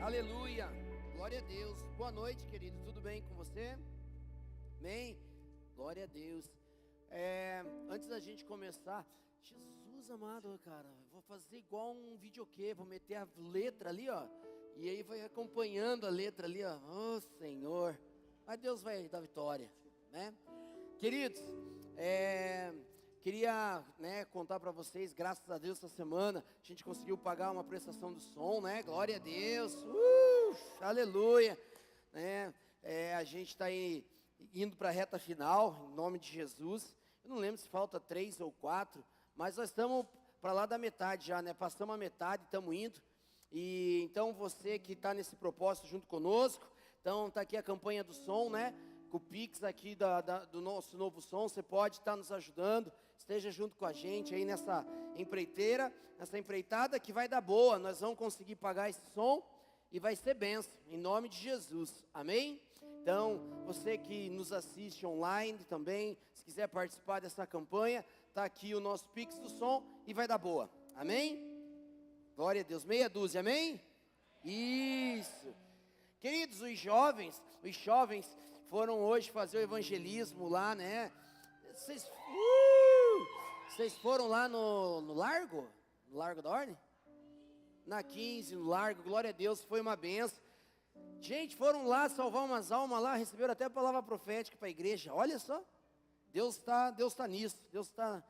Aleluia, glória a Deus. Boa noite, querido, tudo bem com você? Amém? Glória a Deus. Antes da gente começar, Jesus amado, cara, vou fazer igual um videokê, vou meter a letra ali, ó, e aí vai acompanhando a letra ali, ó. Oh, Senhor, mas Deus vai dar vitória, né? Queridos, queria, contar para vocês, graças a Deus, essa semana a gente conseguiu pagar uma prestação do som, né? Glória a Deus, aleluia, né? A gente está aí indo para a reta final, em nome de Jesus. Eu não lembro se falta 3 ou 4, mas nós estamos para lá da metade já, né? Passamos a metade, estamos indo. E então você que está nesse propósito junto conosco, então está aqui a campanha do som, né? Com o Pix aqui do nosso novo som, você pode estar nos ajudando, esteja junto com a gente aí nessa empreitada que vai dar boa, nós vamos conseguir pagar esse som e vai ser bênção, em nome de Jesus, amém? Então, você que nos assiste online também, se quiser participar dessa campanha, está aqui o nosso Pix do som e vai dar boa, amém? Glória a Deus, meia dúzia, amém? Isso. Queridos, os jovens foram hoje fazer o evangelismo lá, né? Vocês foram lá no Largo? No Largo da Ordem? Na 15, no Largo, glória a Deus, foi uma benção. Gente, foram lá salvar umas almas lá, receberam até a palavra profética para a igreja. Olha só, Deus tá nisso, Deus está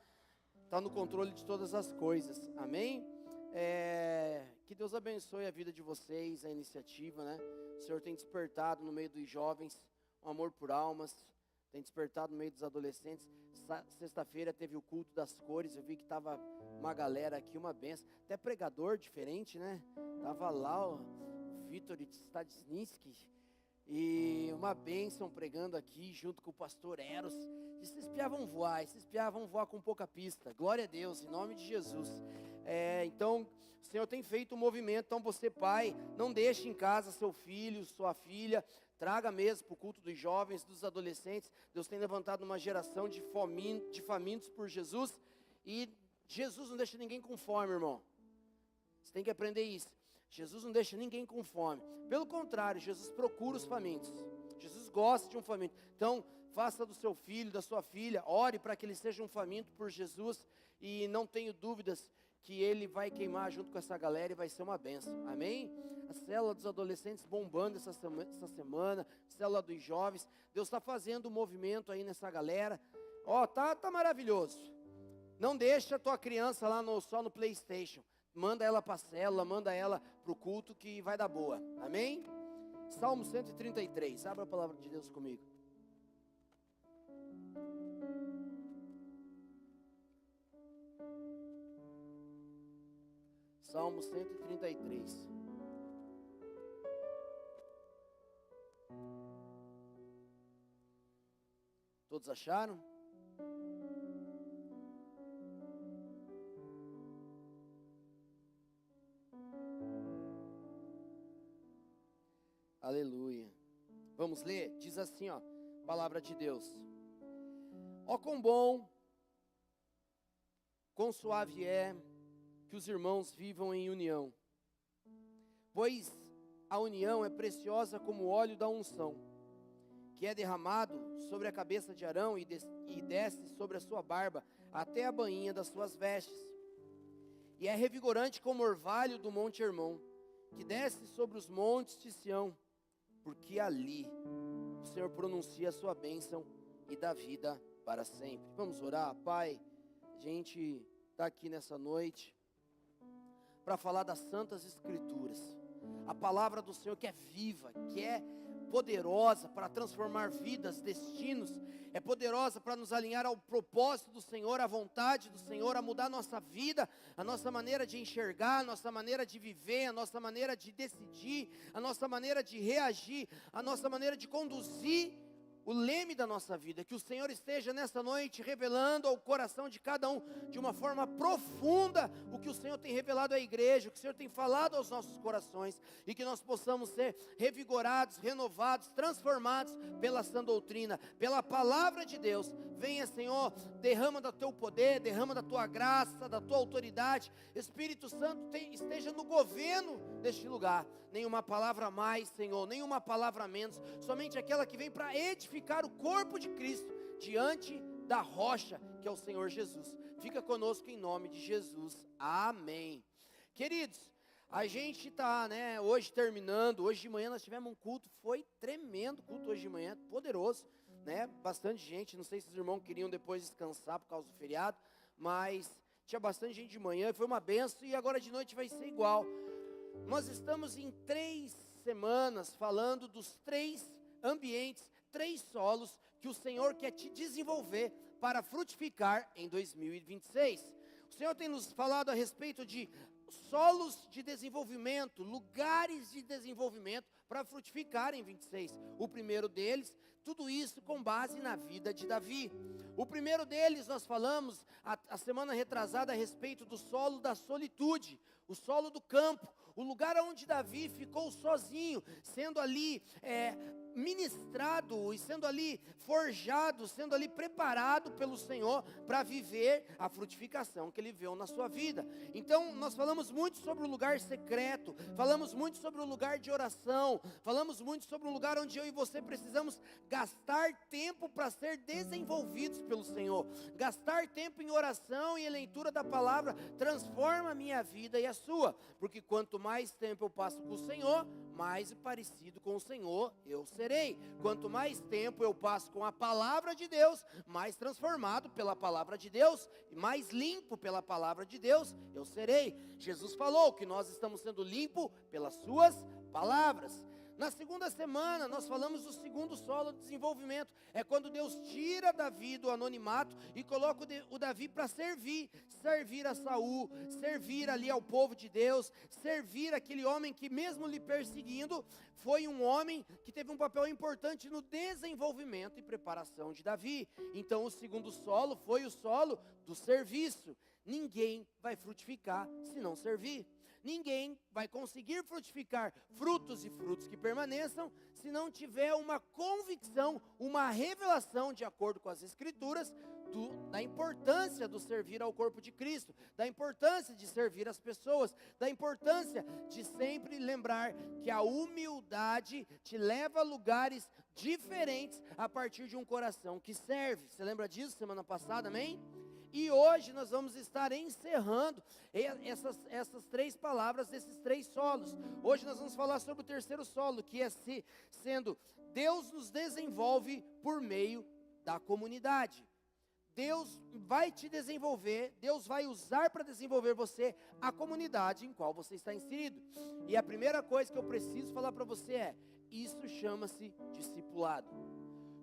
no controle de todas as coisas, amém? Que Deus abençoe a vida de vocês, a iniciativa, né? O Senhor tem despertado no meio dos jovens um amor por almas, tem despertado no meio dos adolescentes. Sexta-feira teve o culto das cores, eu vi que estava uma galera aqui, uma benção, até pregador diferente, né? Tava lá o Vitor Stadzinski, e uma bênção pregando aqui junto com o pastor Eros. E esses piá vão voar com pouca pista, glória a Deus, em nome de Jesus. Então, o Senhor tem feito um movimento. Então você, pai, não deixe em casa seu filho, sua filha, traga mesmo para o culto dos jovens, dos adolescentes. Deus tem levantado uma geração de famintos por Jesus, e Jesus não deixa ninguém com fome, irmão. Você tem que aprender isso. Jesus não deixa ninguém com fome. Pelo contrário, Jesus procura os famintos. Jesus gosta de um faminto. Então, faça do seu filho, da sua filha, ore para que ele seja um faminto por Jesus. E não tenho dúvidas que ele vai queimar junto com essa galera e vai ser uma bênção. Amém? A célula dos adolescentes bombando essa semana. Célula dos jovens. Deus está fazendo um movimento aí nessa galera. Tá maravilhoso. Não deixa a tua criança lá só no PlayStation. Manda ela para a célula, manda ela para o culto que vai dar boa, amém? Salmo 133, abra a palavra de Deus comigo. Salmo 133. Todos acharam? Aleluia. Vamos ler? Diz assim, ó, palavra de Deus. Quão bom, quão suave é que os irmãos vivam em união, pois a união é preciosa como o óleo da unção, que é derramado sobre a cabeça de Arão e desce sobre a sua barba, até a bainha das suas vestes. E é revigorante como o orvalho do monte Hermon, que desce sobre os montes de Sião, porque ali o Senhor pronuncia a sua bênção e dá vida para sempre. Vamos orar, Pai. A gente está aqui nessa noite para falar das Santas Escrituras. A palavra do Senhor que é viva, que é poderosa para transformar vidas, destinos. É poderosa para nos alinhar ao propósito do Senhor, à vontade do Senhor, a mudar a nossa vida, a nossa maneira de enxergar, a nossa maneira de viver, a nossa maneira de decidir, a nossa maneira de reagir, a nossa maneira de conduzir o leme da nossa vida. Que o Senhor esteja nessa noite revelando ao coração de cada um, de uma forma profunda, o que o Senhor tem revelado à igreja, o que o Senhor tem falado aos nossos corações, e que nós possamos ser revigorados, renovados, transformados pela sã doutrina, pela palavra de Deus. Venha, Senhor, derrama do teu poder, derrama da tua graça, da tua autoridade. Espírito Santo esteja no governo deste lugar. Nenhuma palavra a mais, Senhor, nenhuma palavra a menos, somente aquela que vem para edificar o corpo de Cristo diante da rocha, que é o Senhor Jesus. Fica conosco em nome de Jesus. Amém. Queridos, a gente está, hoje terminando. Hoje de manhã nós tivemos um culto, foi tremendo culto hoje de manhã, poderoso, bastante gente. Não sei se os irmãos queriam depois descansar por causa do feriado, mas tinha bastante gente de manhã, foi uma benção, e agora de noite vai ser igual. Nós estamos em 3 semanas falando dos 3 ambientes, 3 solos que o Senhor quer te desenvolver para frutificar em 2026. O Senhor tem nos falado a respeito de solos de desenvolvimento, lugares de desenvolvimento para frutificar em 26. O primeiro deles, tudo isso com base na vida de Davi. O primeiro deles nós falamos a semana retrasada a respeito do solo da solitude, o solo do campo, o lugar onde Davi ficou sozinho, sendo ali ministrado e sendo ali forjado, sendo ali preparado pelo Senhor para viver a frutificação que ele viu na sua vida. Então nós falamos muito sobre o lugar secreto, falamos muito sobre o lugar de oração, falamos muito sobre um lugar onde eu e você precisamos gastar tempo para ser desenvolvidos pelo Senhor. Gastar tempo em oração e em leitura da palavra transforma a minha vida e a sua, porque quanto mais tempo eu passo com o Senhor, mais parecido com o Senhor eu serei. Quanto mais tempo eu passo com a palavra de Deus, mais transformado pela palavra de Deus, e mais limpo pela palavra de Deus eu serei. Jesus falou que nós estamos sendo limpos pelas suas palavras. Na segunda semana, nós falamos do segundo solo de desenvolvimento. É quando Deus tira Davi do anonimato e coloca o Davi para servir a Saul, servir ali ao povo de Deus, servir aquele homem que mesmo lhe perseguindo, foi um homem que teve um papel importante no desenvolvimento e preparação de Davi. Então o segundo solo foi o solo do serviço. Ninguém vai frutificar se não servir. Ninguém vai conseguir frutificar frutos e frutos que permaneçam se não tiver uma convicção, uma revelação de acordo com as Escrituras da importância do servir ao corpo de Cristo, da importância de servir as pessoas, da importância de sempre lembrar que a humildade te leva a lugares diferentes a partir de um coração que serve. Você lembra disso semana passada, amém? E hoje nós vamos estar encerrando essas 3 palavras desses 3 solos. Hoje nós vamos falar sobre o terceiro solo, que é sendo Deus nos desenvolve por meio da comunidade. Deus vai te desenvolver, Deus vai usar para desenvolver você a comunidade em qual você está inserido. E a primeira coisa que eu preciso falar para você é, isso chama-se discipulado.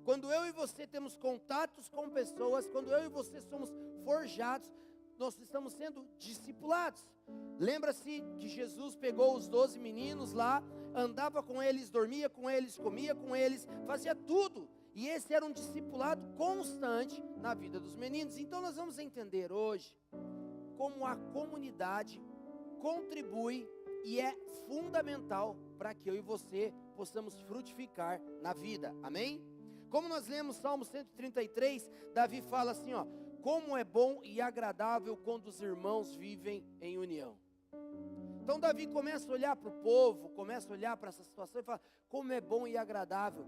Quando eu e você temos contatos com pessoas, quando eu e você somos forjados, nós estamos sendo discipulados. Lembra-se que Jesus pegou os 12 meninos lá, andava com eles, dormia com eles, comia com eles, fazia tudo. E esse era um discipulado constante na vida dos meninos. Então nós vamos entender hoje como a comunidade contribui e é fundamental para que eu e você possamos frutificar na vida. Amém? Como nós lemos Salmo 133, Davi fala assim, como é bom e agradável quando os irmãos vivem em união. Então Davi começa a olhar para o povo, começa a olhar para essa situação e fala, como é bom e agradável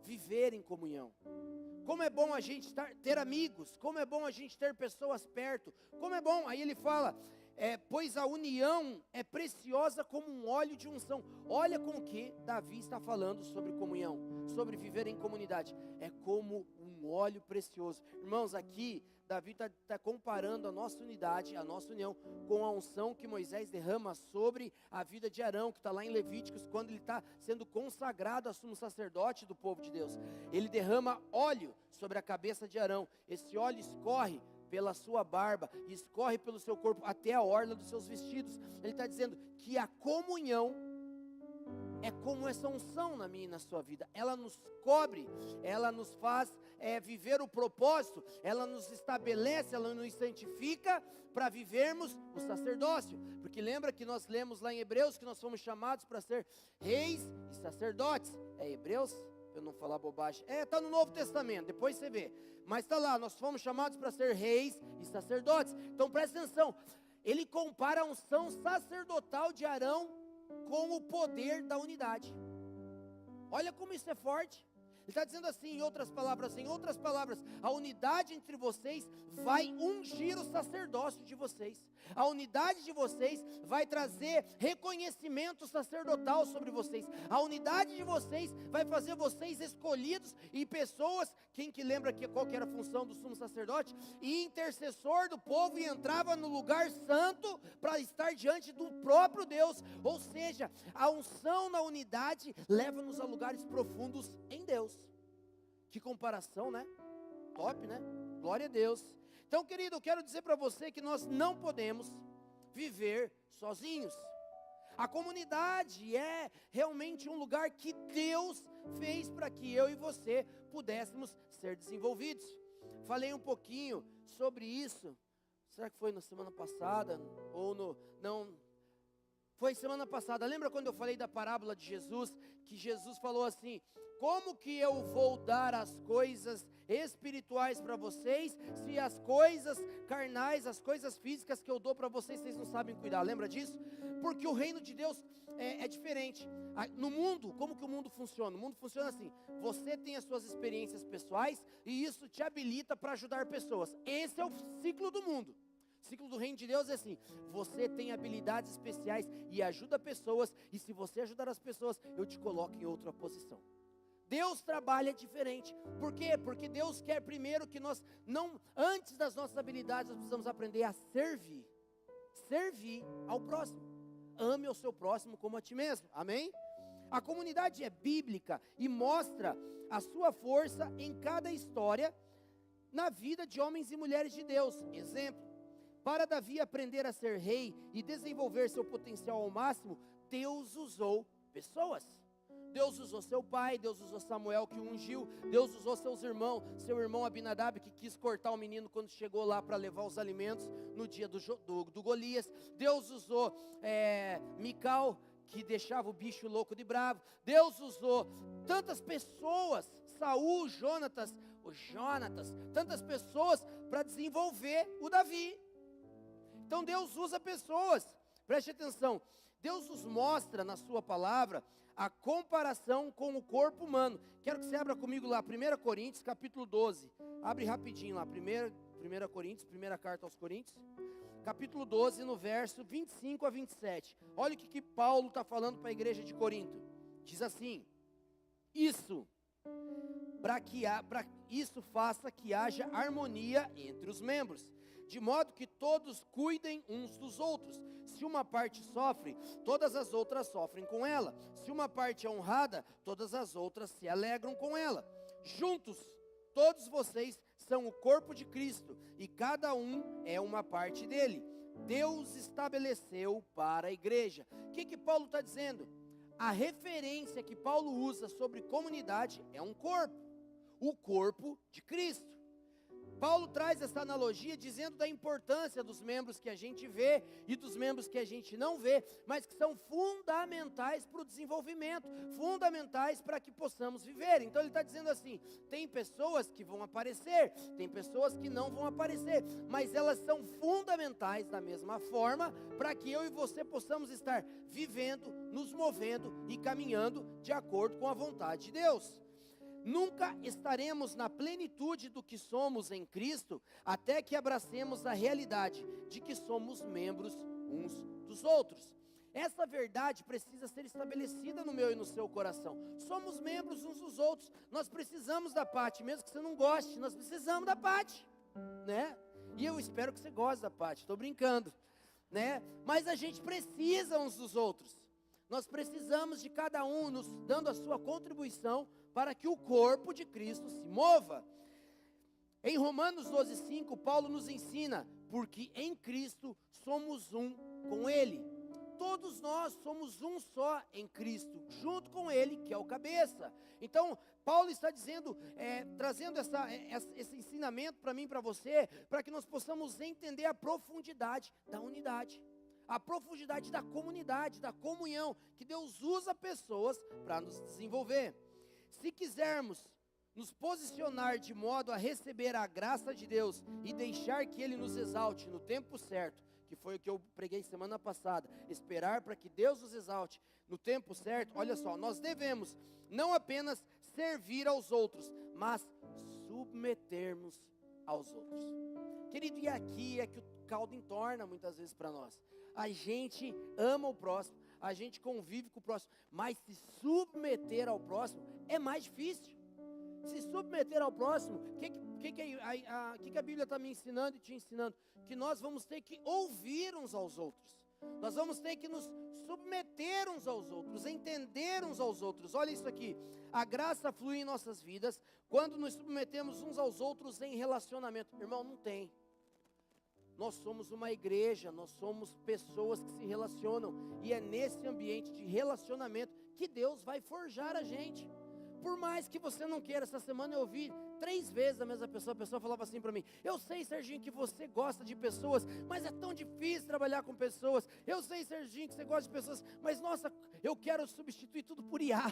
viver em comunhão. Como é bom a gente ter amigos, como é bom a gente ter pessoas perto, como é bom, aí ele fala, pois a união é preciosa como um óleo de unção. Olha com o que Davi está falando sobre comunhão, sobre viver em comunidade. É como um óleo precioso. Irmãos, aqui Davi está comparando a nossa unidade, a nossa união, com a unção que Moisés derrama sobre a vida de Arão, que está lá em Levíticos, quando ele está sendo consagrado a sumo sacerdote do povo de Deus. Ele derrama óleo sobre a cabeça de Arão. Esse óleo escorre pela sua barba, e escorre pelo seu corpo até a orla dos seus vestidos. Ele está dizendo que a comunhão é como essa unção na minha e na sua vida. Ela nos cobre, ela nos faz viver o propósito, ela nos estabelece, ela nos santifica para vivermos o sacerdócio. Porque lembra que nós lemos lá em Hebreus que nós fomos chamados para ser reis e sacerdotes. É Hebreus? Para eu não falar bobagem. Está no Novo Testamento, depois você vê. Mas está lá, nós fomos chamados para ser reis e sacerdotes. Então presta atenção, ele compara a unção sacerdotal de Arão com o poder da unidade. Olha como isso é forte. Ele está dizendo assim, em outras palavras, a unidade entre vocês vai ungir o sacerdócio de vocês. A unidade de vocês vai trazer reconhecimento sacerdotal sobre vocês. A unidade de vocês vai fazer vocês escolhidos e pessoas, quem que lembra qual que era a função do sumo sacerdote? E intercessor do povo, e entrava no lugar santo para estar diante do próprio Deus. Ou seja, a unção na unidade leva-nos a lugares profundos em Deus. Que comparação, né? Top, né? Glória a Deus. Então, querido, eu quero dizer para você que nós não podemos viver sozinhos. A comunidade é realmente um lugar que Deus fez para que eu e você pudéssemos ser desenvolvidos. Falei um pouquinho sobre isso. Será que foi na semana passada? Não. Foi semana passada. Lembra quando eu falei da parábola de Jesus? Que Jesus falou assim: como que eu vou dar as coisas espirituais para vocês, se as coisas carnais, as coisas físicas que eu dou para vocês, vocês não sabem cuidar? Lembra disso? Porque o reino de Deus é diferente. No mundo, como que o mundo funciona? O mundo funciona assim: você tem as suas experiências pessoais e isso te habilita para ajudar pessoas. Esse é o ciclo do mundo. O ciclo do reino de Deus é assim: você tem habilidades especiais e ajuda pessoas, e se você ajudar as pessoas, eu te coloco em outra posição. Deus trabalha diferente. Por quê? Porque Deus quer primeiro que nós antes das nossas habilidades, nós precisamos aprender a servir. Servir ao próximo. Ame o seu próximo como a ti mesmo. Amém? A comunidade é bíblica e mostra a sua força em cada história na vida de homens e mulheres de Deus. Exemplo: para Davi aprender a ser rei e desenvolver seu potencial ao máximo, Deus usou pessoas. Deus usou seu pai, Deus usou Samuel que o ungiu, Deus usou seu irmão Abinadab que quis cortar o menino quando chegou lá para levar os alimentos no dia do Golias. Deus usou Mical, que deixava o bicho louco de bravo. Deus usou tantas pessoas, Saul, Jonatas, tantas pessoas para desenvolver o Davi. Então Deus usa pessoas. Preste atenção, Deus nos mostra na sua palavra a comparação com o corpo humano. Quero que você abra comigo lá, 1 Coríntios, capítulo 12. Abre rapidinho lá, 1 Coríntios, primeira carta aos Coríntios, capítulo 12, no verso 25 a 27. Olha o que Paulo está falando para a igreja de Corinto. Diz assim: isso, para isso faça que haja harmonia entre os membros, de modo que todos cuidem uns dos outros. Se uma parte sofre, todas as outras sofrem com ela. Se uma parte é honrada, todas as outras se alegram com ela. Juntos, todos vocês são o corpo de Cristo, e cada um é uma parte dele. Deus estabeleceu para a igreja. O que Paulo está dizendo? A referência que Paulo usa sobre comunidade é um corpo, o corpo de Cristo. Paulo traz essa analogia dizendo da importância dos membros que a gente vê e dos membros que a gente não vê, mas que são fundamentais para o desenvolvimento, fundamentais para que possamos viver. Então ele está dizendo assim: tem pessoas que vão aparecer, tem pessoas que não vão aparecer, mas elas são fundamentais da mesma forma para que eu e você possamos estar vivendo, nos movendo e caminhando de acordo com a vontade de Deus. Nunca estaremos na plenitude do que somos em Cristo, até que abracemos a realidade de que somos membros uns dos outros. Essa verdade precisa ser estabelecida no meu e no seu coração. Somos membros uns dos outros. Nós precisamos da Pati, mesmo que você não goste, nós precisamos da Pati, né? E eu espero que você goste da Pati, estou brincando, né? Mas a gente precisa uns dos outros. Nós precisamos de cada um nos dando a sua contribuição para que o corpo de Cristo se mova. Em Romanos 12:5, Paulo nos ensina: porque em Cristo somos um com Ele. todos nós somos um só em Cristo, junto com Ele, que é o cabeça. Então, Paulo está dizendo, trazendo esse ensinamento para mim e para você, para que nós possamos entender a profundidade da unidade, a profundidade da comunidade, da comunhão, que Deus usa pessoas para nos desenvolver. Se quisermos nos posicionar de modo a receber a graça de Deus e deixar que Ele nos exalte no tempo certo, que foi o que eu preguei semana passada, esperar para que Deus nos exalte no tempo certo, olha só, nós devemos não apenas servir aos outros, mas submetermos aos outros. Querido, e aqui é que o caldo entorna muitas vezes para nós. A gente ama o próximo, a gente convive com o próximo, mas se submeter ao próximo é mais difícil. Se submeter ao próximo, o que a Bíblia está me ensinando e te ensinando? Que nós vamos ter que ouvir uns aos outros. Nós vamos ter que nos submeter uns aos outros, entender uns aos outros. Olha isso aqui, a graça flui em nossas vidas quando nos submetemos uns aos outros em relacionamento. Irmão, não tem. Nós somos uma igreja, nós somos pessoas que se relacionam, e é nesse ambiente de relacionamento que Deus vai forjar a gente. Por mais que você não queira, essa semana eu ouvi 3 vezes a mesma pessoa, a pessoa falava assim para mim: eu sei, Serginho, que você gosta de pessoas, mas é tão difícil trabalhar com pessoas. Eu sei, Serginho, que você gosta de pessoas, mas nossa, eu quero substituir tudo por IA.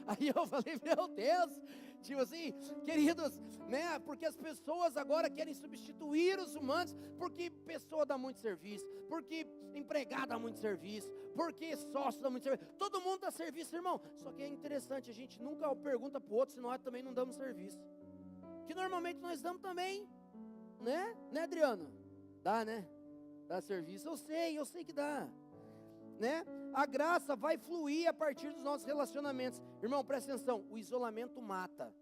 Aí eu falei: meu Deus, tipo assim, queridos, né, porque as pessoas agora querem substituir os humanos, porque pessoa dá muito serviço, porque empregado dá muito serviço, porque sócio dá muito serviço, todo mundo dá serviço, irmão. Só que é interessante, a gente nunca pergunta para o outro se nós também não damos serviço, que normalmente nós damos também, né, Adriano? Dá, né? Dá serviço, eu sei que dá, né? A graça vai fluir a partir dos nossos relacionamentos. Irmão, presta atenção, o isolamento mata.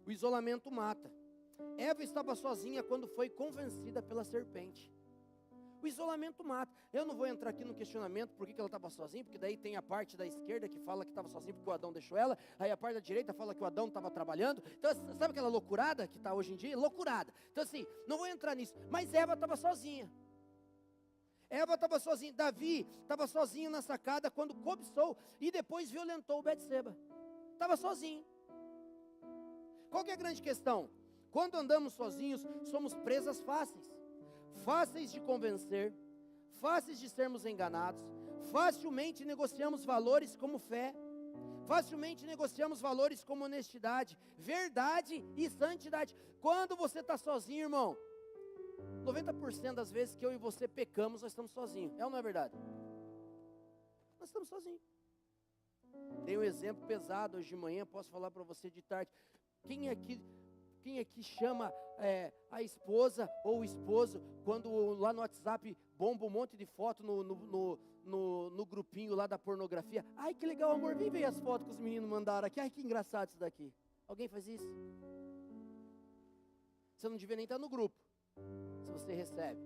O isolamento mata. Eva estava sozinha quando foi convencida pela serpente. O isolamento mata. Eu não vou entrar aqui no questionamento por que ela estava sozinha, porque daí tem a parte da esquerda que fala que estava sozinha porque o Adão deixou ela, aí a parte da direita fala que o Adão estava trabalhando. Então, sabe aquela loucurada que está hoje em dia? Loucurada. Então assim, não vou entrar nisso, mas Eva estava sozinha. Eva estava sozinha, Davi estava sozinho na sacada quando cobiçou e depois violentou Betseba. Estava sozinho. Qual que é a grande questão? Quando andamos sozinhos, somos presas fáceis. Fáceis de convencer, fáceis de sermos enganados, facilmente negociamos valores como fé, facilmente negociamos valores como honestidade, verdade e santidade. Quando você está sozinho, irmão, 90% das vezes que eu e você pecamos, nós estamos sozinhos. É ou não é verdade? Nós estamos sozinhos. Tem um exemplo pesado hoje de manhã, posso falar para você de tarde. Quem aqui chama a esposa ou o esposo, quando lá no WhatsApp bomba um monte de foto no grupinho lá da pornografia? Ai, que legal, amor, vem ver as fotos que os meninos mandaram aqui. Ai, que engraçado isso daqui. Alguém faz isso? Você não devia nem estar no grupo, se você recebe.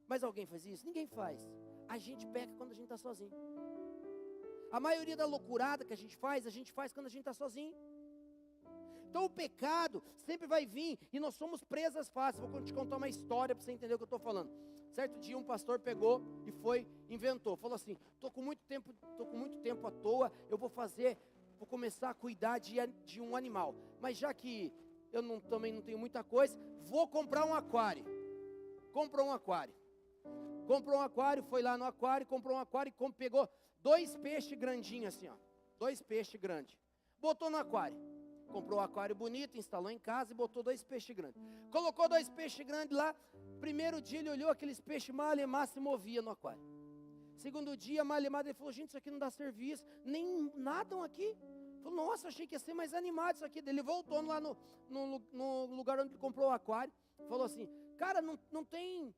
Mas alguém faz isso? Ninguém faz. A gente peca quando a gente está sozinho. A maioria da loucurada que a gente faz quando a gente está sozinho. Então o pecado sempre vai vir e nós somos presas fáceis. Vou te contar uma história para você entender o que eu estou falando. Certo dia um pastor pegou e inventou, falou assim: estou com muito tempo à toa, eu vou começar a cuidar de um animal. Mas já que eu também não tenho muita coisa, vou comprar um aquário. Comprou um aquário, foi lá no aquário, comprou um aquário e pegou 2 peixes grandinhos assim, ó. 2 peixes grandes. Botou no aquário. Comprou um aquário bonito, instalou em casa e botou 2 peixes grandes. Colocou 2 peixes grandes lá. Primeiro dia ele olhou aqueles peixes malemar se movia no aquário. Segundo dia, malemar, ele falou: gente, isso aqui não dá serviço, nem nadam aqui. Falou: nossa, achei que ia ser mais animado isso aqui. Ele voltou lá no lugar onde ele comprou o aquário. Falou assim: cara, não tem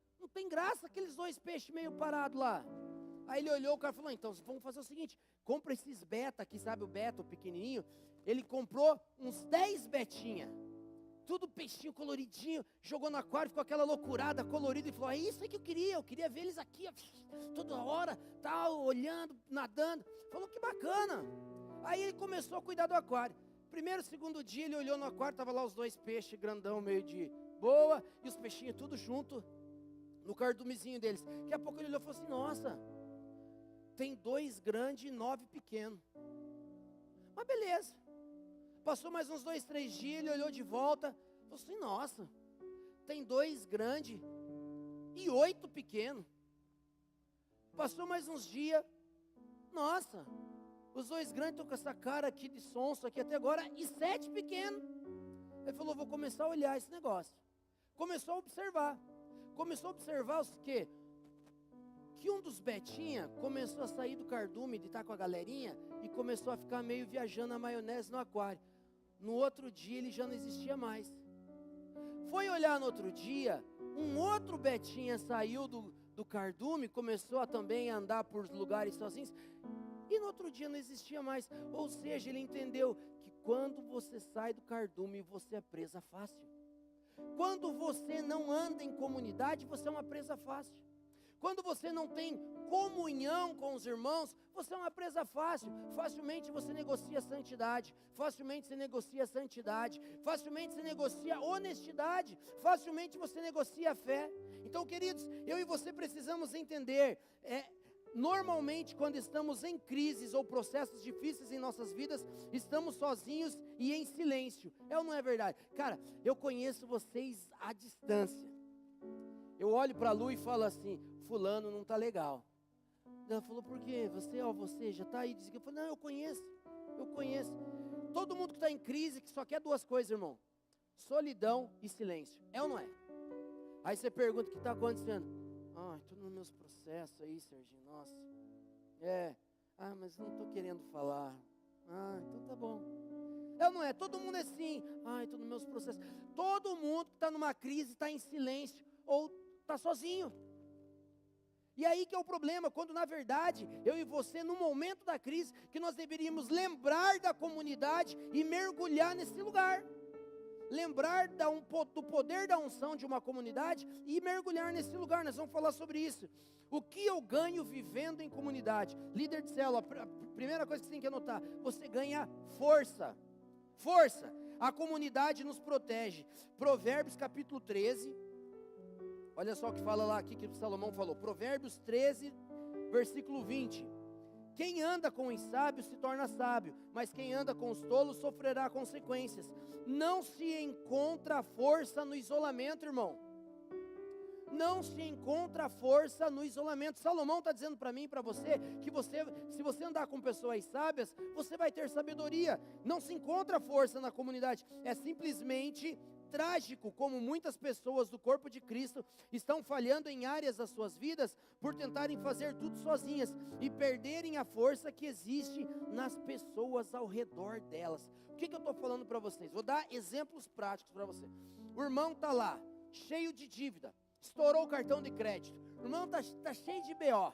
graça aqueles 2 peixes meio parados lá. Aí ele olhou, o cara falou: então vamos fazer o seguinte, compra esses beta aqui, sabe o beta, o pequenininho. Ele comprou uns 10 betinha, tudo peixinho coloridinho, jogou no aquário, ficou aquela loucurada colorida e falou: é isso aí que eu queria ver eles aqui, ó, toda hora, tal, olhando, nadando. Falou: que bacana. Aí ele começou a cuidar do aquário. Primeiro, segundo dia, ele olhou no aquário, estava lá os 2 peixes grandão, meio de boa, e os peixinhos tudo junto no cardumezinho deles. Daqui a pouco ele olhou e falou assim, nossa, tem 2 grandes e 9 pequenos. Mas beleza. Passou mais uns 2, 3 dias, ele olhou de volta, falou assim, nossa, tem 2 grandes e 8 pequenos. Passou mais uns dias, nossa, os 2 grandes estão com essa cara aqui de sonso aqui até agora e 7 pequenos. Ele falou, vou começar a olhar esse negócio. Começou a observar. Começou a observar o quê? Que um dos Betinha começou a sair do cardume de estar com a galerinha e começou a ficar meio viajando a maionese no aquário. No outro dia ele já não existia mais. Foi olhar no outro dia, um outro Betinha saiu do cardume, começou a também andar por lugares sozinhos, e no outro dia não existia mais. Ou seja, ele entendeu que quando você sai do cardume, você é presa fácil. Quando você não anda em comunidade, você é uma presa fácil. Quando você não tem comunhão com os irmãos, você é uma presa fácil. Facilmente você negocia santidade, facilmente você negocia santidade, facilmente você negocia honestidade, facilmente você negocia fé. Então, queridos, eu e você precisamos entender, normalmente quando estamos em crises ou processos difíceis em nossas vidas, estamos sozinhos e em silêncio. É ou não é verdade? Cara, eu conheço vocês à distância. Eu olho para a Lu e falo assim, fulano não está legal. Ela falou, por quê? Você já está aí? Eu falei, não, eu conheço. Todo mundo que está em crise, que só quer 2 coisas, irmão. Solidão e silêncio. É ou não é? Aí você pergunta o que está acontecendo. Estou nos meus processos aí, Serginho, nossa. Mas não estou querendo falar. Então tá bom. É ou não é? Todo mundo é assim. Estou nos meus processos. Todo mundo que está numa crise está em silêncio ou está sozinho. E aí que é o problema, quando na verdade, eu e você, no momento da crise, que nós deveríamos lembrar da comunidade e mergulhar nesse lugar. Lembrar do poder da unção de uma comunidade e mergulhar nesse lugar. Nós vamos falar sobre isso. O que eu ganho vivendo em comunidade? Líder de célula, a primeira coisa que você tem que anotar, você ganha força. Força. A comunidade nos protege. Provérbios capítulo 13. Olha só o que fala lá aqui, que Salomão falou. Provérbios 13, versículo 20. Quem anda com os sábios se torna sábio, mas quem anda com os tolos sofrerá consequências. Não se encontra força no isolamento, irmão. Não se encontra força no isolamento. Salomão está dizendo para mim e para você, que se você andar com pessoas sábias, você vai ter sabedoria. Não se encontra força na comunidade. É simplesmente trágico como muitas pessoas do corpo de Cristo estão falhando em áreas das suas vidas por tentarem fazer tudo sozinhas e perderem a força que existe nas pessoas ao redor delas. O que eu estou falando para vocês? Vou dar exemplos práticos para você. O irmão está lá, cheio de dívida, estourou o cartão de crédito, o irmão está cheio de BO,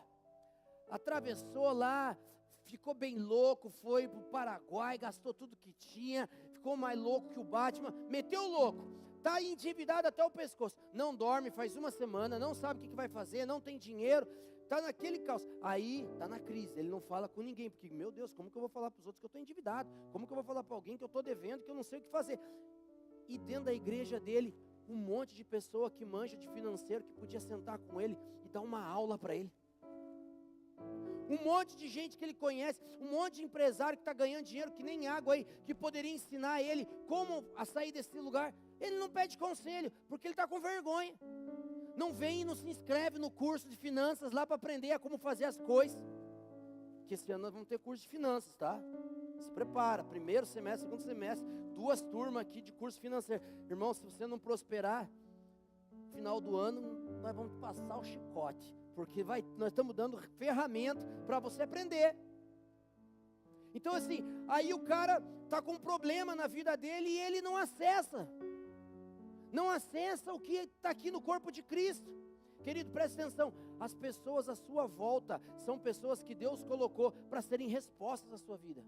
atravessou lá, ficou bem louco, foi para o Paraguai, gastou tudo que tinha, ficou mais louco que o Batman, meteu o louco, está endividado até o pescoço, não dorme, faz 1 semana, não sabe o que vai fazer, não tem dinheiro, está naquele caos, aí está na crise, ele não fala com ninguém, porque, meu Deus, como que eu vou falar para os outros que eu estou endividado, como que eu vou falar para alguém que eu estou devendo, que eu não sei o que fazer, e dentro da igreja dele, um monte de pessoa que manja de financeiro, que podia sentar com ele e dar uma aula para ele, um monte de gente que ele conhece, um monte de empresário que está ganhando dinheiro que nem água aí, que poderia ensinar ele como a sair desse lugar. Ele não pede conselho, porque ele está com vergonha. Não vem e não se inscreve no curso de finanças lá para aprender a como fazer as coisas. Que esse ano nós vamos ter curso de finanças, tá? Se prepara, 1º semestre, 2º semestre, 2 turmas aqui de curso financeiro. Irmão, se você não prosperar, no final do ano, nós vamos passar o chicote. Porque nós estamos dando ferramenta para você aprender. Então assim, aí o cara está com um problema na vida dele e ele não acessa. Não acessa o que está aqui no corpo de Cristo. Querido, preste atenção. As pessoas à sua volta são pessoas que Deus colocou para serem respostas à sua vida.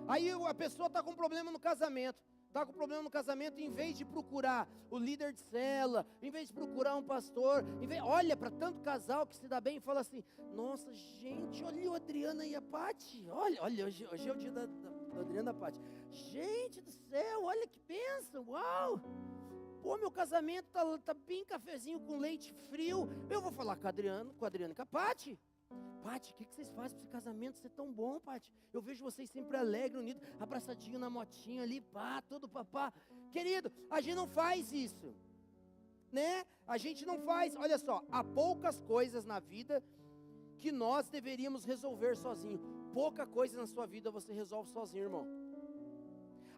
Aí a pessoa está com um problema no casamento. Está com problema no casamento, em vez de procurar o líder de célula, em vez de procurar um pastor, olha para tanto casal que se dá bem e fala assim, nossa gente, olha o Adriana e a Pati, olha hoje é o dia da Adriana e da Pati, gente do céu, olha que bênção, uau, Pô, meu casamento tá bem cafezinho com leite frio. Eu vou falar com a Adriana e com a Pati. Pati, o que vocês fazem para esse casamento ser tão bom, Pati? Eu vejo vocês sempre alegres, unidos, abraçadinho na motinha ali, pá, todo papá. Querido, a gente não faz isso, né? A gente não faz. Olha só, há poucas coisas na vida que nós deveríamos resolver sozinho. Pouca coisa na sua vida você resolve sozinho, irmão.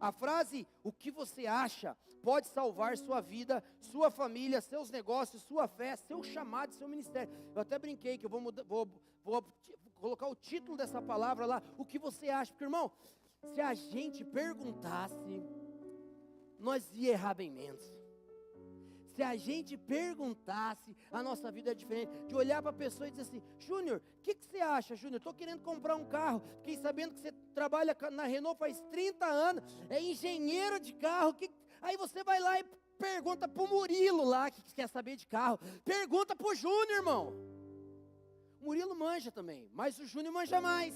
A frase, o que você acha, pode salvar sua vida, sua família, seus negócios, sua fé, seu chamado, seu ministério. Eu até brinquei que eu vou colocar o título dessa palavra lá, o que você acha. Porque, irmão, se a gente perguntasse, nós ia errar bem menos. Se a gente perguntasse, a nossa vida é diferente. De olhar para a pessoa e dizer assim: Júnior, o que você acha, Júnior? Estou querendo comprar um carro. Fiquei sabendo que você trabalha na Renault faz 30 anos. É engenheiro de carro. Aí você vai lá e pergunta para o Murilo lá, que quer saber de carro. Pergunta para o Júnior, irmão. O Murilo manja também, mas o Júnior manja mais.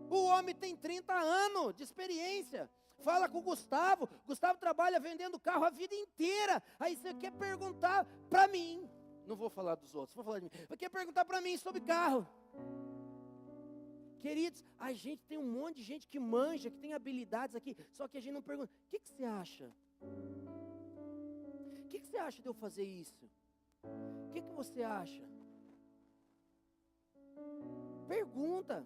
O homem tem 30 anos de experiência. Fala com o Gustavo. Gustavo trabalha vendendo carro a vida inteira. Aí você quer perguntar para mim. Não vou falar dos outros, vou falar de mim. Você quer perguntar para mim sobre carro. Queridos, a gente tem um monte de gente que manja, que tem habilidades aqui. Só que a gente não pergunta: o que você acha? O que você acha de eu fazer isso? O que você acha? Pergunta.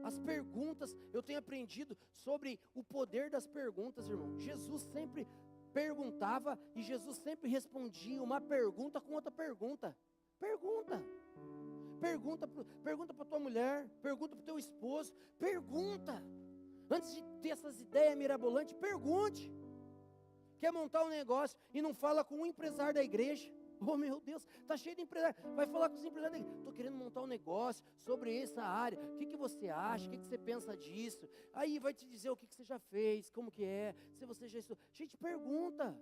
As perguntas, eu tenho aprendido sobre o poder das perguntas, irmão. Jesus sempre perguntava e Jesus sempre respondia uma pergunta com outra pergunta. Pergunta. Pergunta para tua mulher, pergunta para o teu esposo, pergunta. Antes de ter essas ideias mirabolantes, pergunte. Quer montar um negócio e não fala com um empresário da igreja? Oh, meu Deus, está cheio de empresário. Vai falar com os empresários. Estou querendo montar um negócio sobre essa área. O que você acha? O que você pensa disso? Aí vai te dizer o que você já fez, como que é, se você já estudou. Gente, pergunta.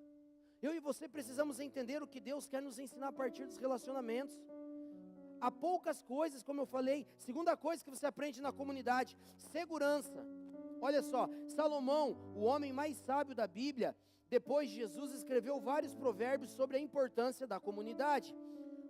Eu e você precisamos entender o que Deus quer nos ensinar a partir dos relacionamentos. Há poucas coisas, como eu falei. Segunda coisa que você aprende na comunidade: segurança. Olha só, Salomão, o homem mais sábio da Bíblia, depois de Jesus, escreveu vários provérbios sobre a importância da comunidade.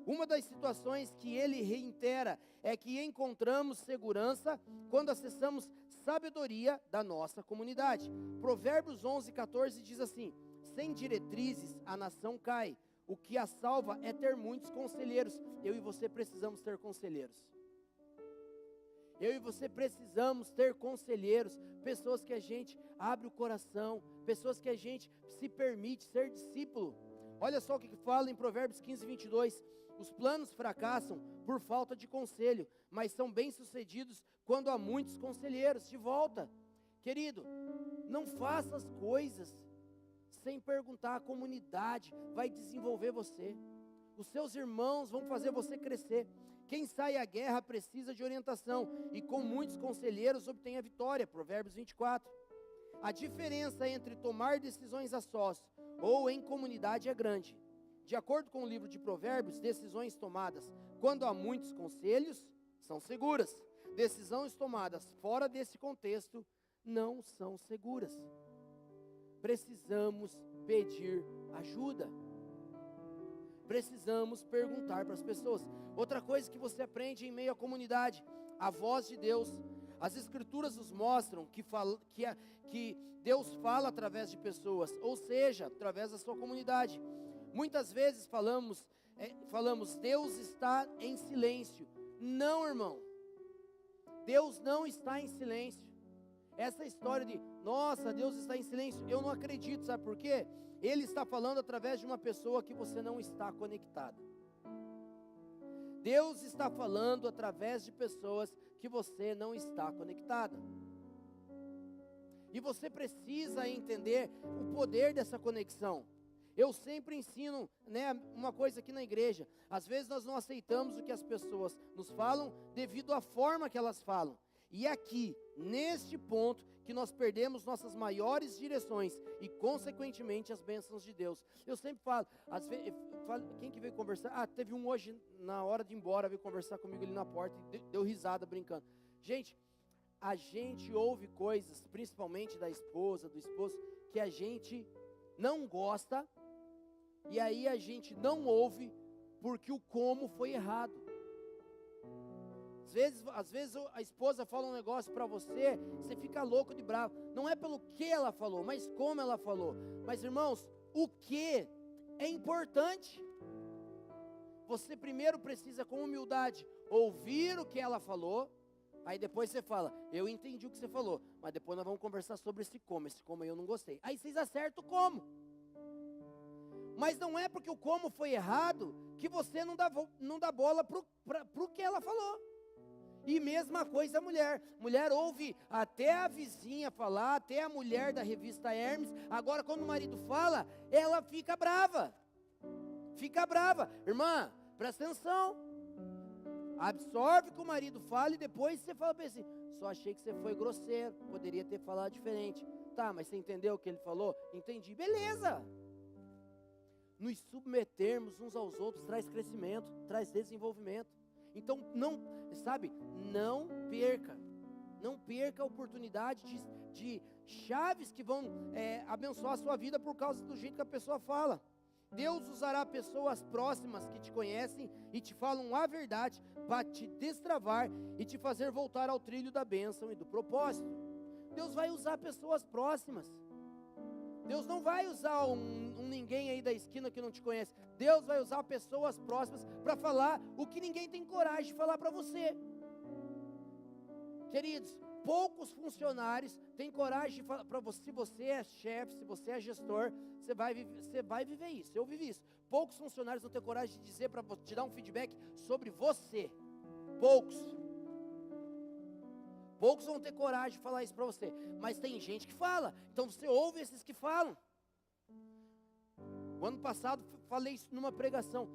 Uma das situações que ele reitera é que encontramos segurança quando acessamos sabedoria da nossa comunidade. Provérbios 11:14 diz assim: sem diretrizes a nação cai, o que a salva é ter muitos conselheiros. Eu e você precisamos ter conselheiros. Eu e você precisamos ter conselheiros, pessoas que a gente abre o coração, pessoas que a gente se permite ser discípulo. Olha só o que fala em Provérbios 15:22. Os planos fracassam por falta de conselho, mas são bem-sucedidos quando há muitos conselheiros. De volta, querido, não faça as coisas sem perguntar. A comunidade vai desenvolver você. Os seus irmãos vão fazer você crescer. Quem sai à guerra precisa de orientação, e com muitos conselheiros obtém a vitória. Provérbios 24. A diferença entre tomar decisões a sós ou em comunidade é grande. De acordo com o livro de Provérbios, decisões tomadas quando há muitos conselhos são seguras. Decisões tomadas fora desse contexto não são seguras. Precisamos pedir ajuda. Precisamos perguntar para as pessoas. Outra coisa que você aprende em meio à comunidade: a voz de Deus. As Escrituras nos mostram que Deus fala através de pessoas, ou seja, através da sua comunidade. Muitas vezes falamos, Deus está em silêncio. Não, irmão. Deus não está em silêncio. Essa história de, nossa, Deus está em silêncio, eu não acredito, sabe por quê? Ele está falando através de uma pessoa que você não está conectado. Deus está falando através de pessoas que você não está conectado. E você precisa entender o poder dessa conexão. Eu sempre ensino, uma coisa aqui na igreja. Às vezes nós não aceitamos o que as pessoas nos falam devido à forma que elas falam. E é aqui, neste ponto, que nós perdemos nossas maiores direções e, consequentemente, as bênçãos de Deus. Eu sempre falo, às vezes, quem que veio conversar? Teve um hoje, na hora de ir embora, veio conversar comigo ali na porta e deu risada brincando. Gente, a gente ouve coisas, principalmente da esposa, do esposo, que a gente não gosta, e aí a gente não ouve, porque o como foi errado. Às vezes a esposa fala um negócio para você, você fica louco de bravo. Não é pelo que ela falou, mas como ela falou. Mas irmãos, o que é importante. Você primeiro precisa, com humildade, ouvir o que ela falou. Aí depois você fala, eu entendi o que você falou, mas depois nós vamos conversar sobre esse como aí eu não gostei. Aí vocês acertam o como. Mas não é porque o como foi errado, que você não dá bola pro que ela falou. E mesma coisa a mulher. Mulher ouve até a vizinha falar, até a mulher da revista Hermes. Agora quando o marido fala, ela fica brava. Fica brava. Irmã, presta atenção. Absorve o que o marido fala e depois você fala para ele assim, só achei que você foi grosseiro, poderia ter falado diferente. Tá, mas você entendeu o que ele falou? Entendi, beleza. Nos submetermos uns aos outros traz crescimento, traz desenvolvimento. Então não perca a oportunidade de chaves que vão abençoar a sua vida por causa do jeito que a pessoa fala. Deus usará pessoas próximas que te conhecem e te falam a verdade para te destravar e te fazer voltar ao trilho da bênção e do propósito. Deus vai usar pessoas próximas. Deus não vai usar um ninguém aí da esquina que não te conhece. Deus vai usar pessoas próximas para falar o que ninguém tem coragem de falar para você. Queridos, poucos funcionários têm coragem de falar para você. Se você é chefe, se você é gestor, você vai viver isso. Eu vivi isso. Poucos funcionários vão ter coragem de dizer para te dar um feedback sobre você. Poucos vão ter coragem de falar isso para você. Mas tem gente que fala. Então você ouve esses que falam. O ano passado falei isso numa pregação.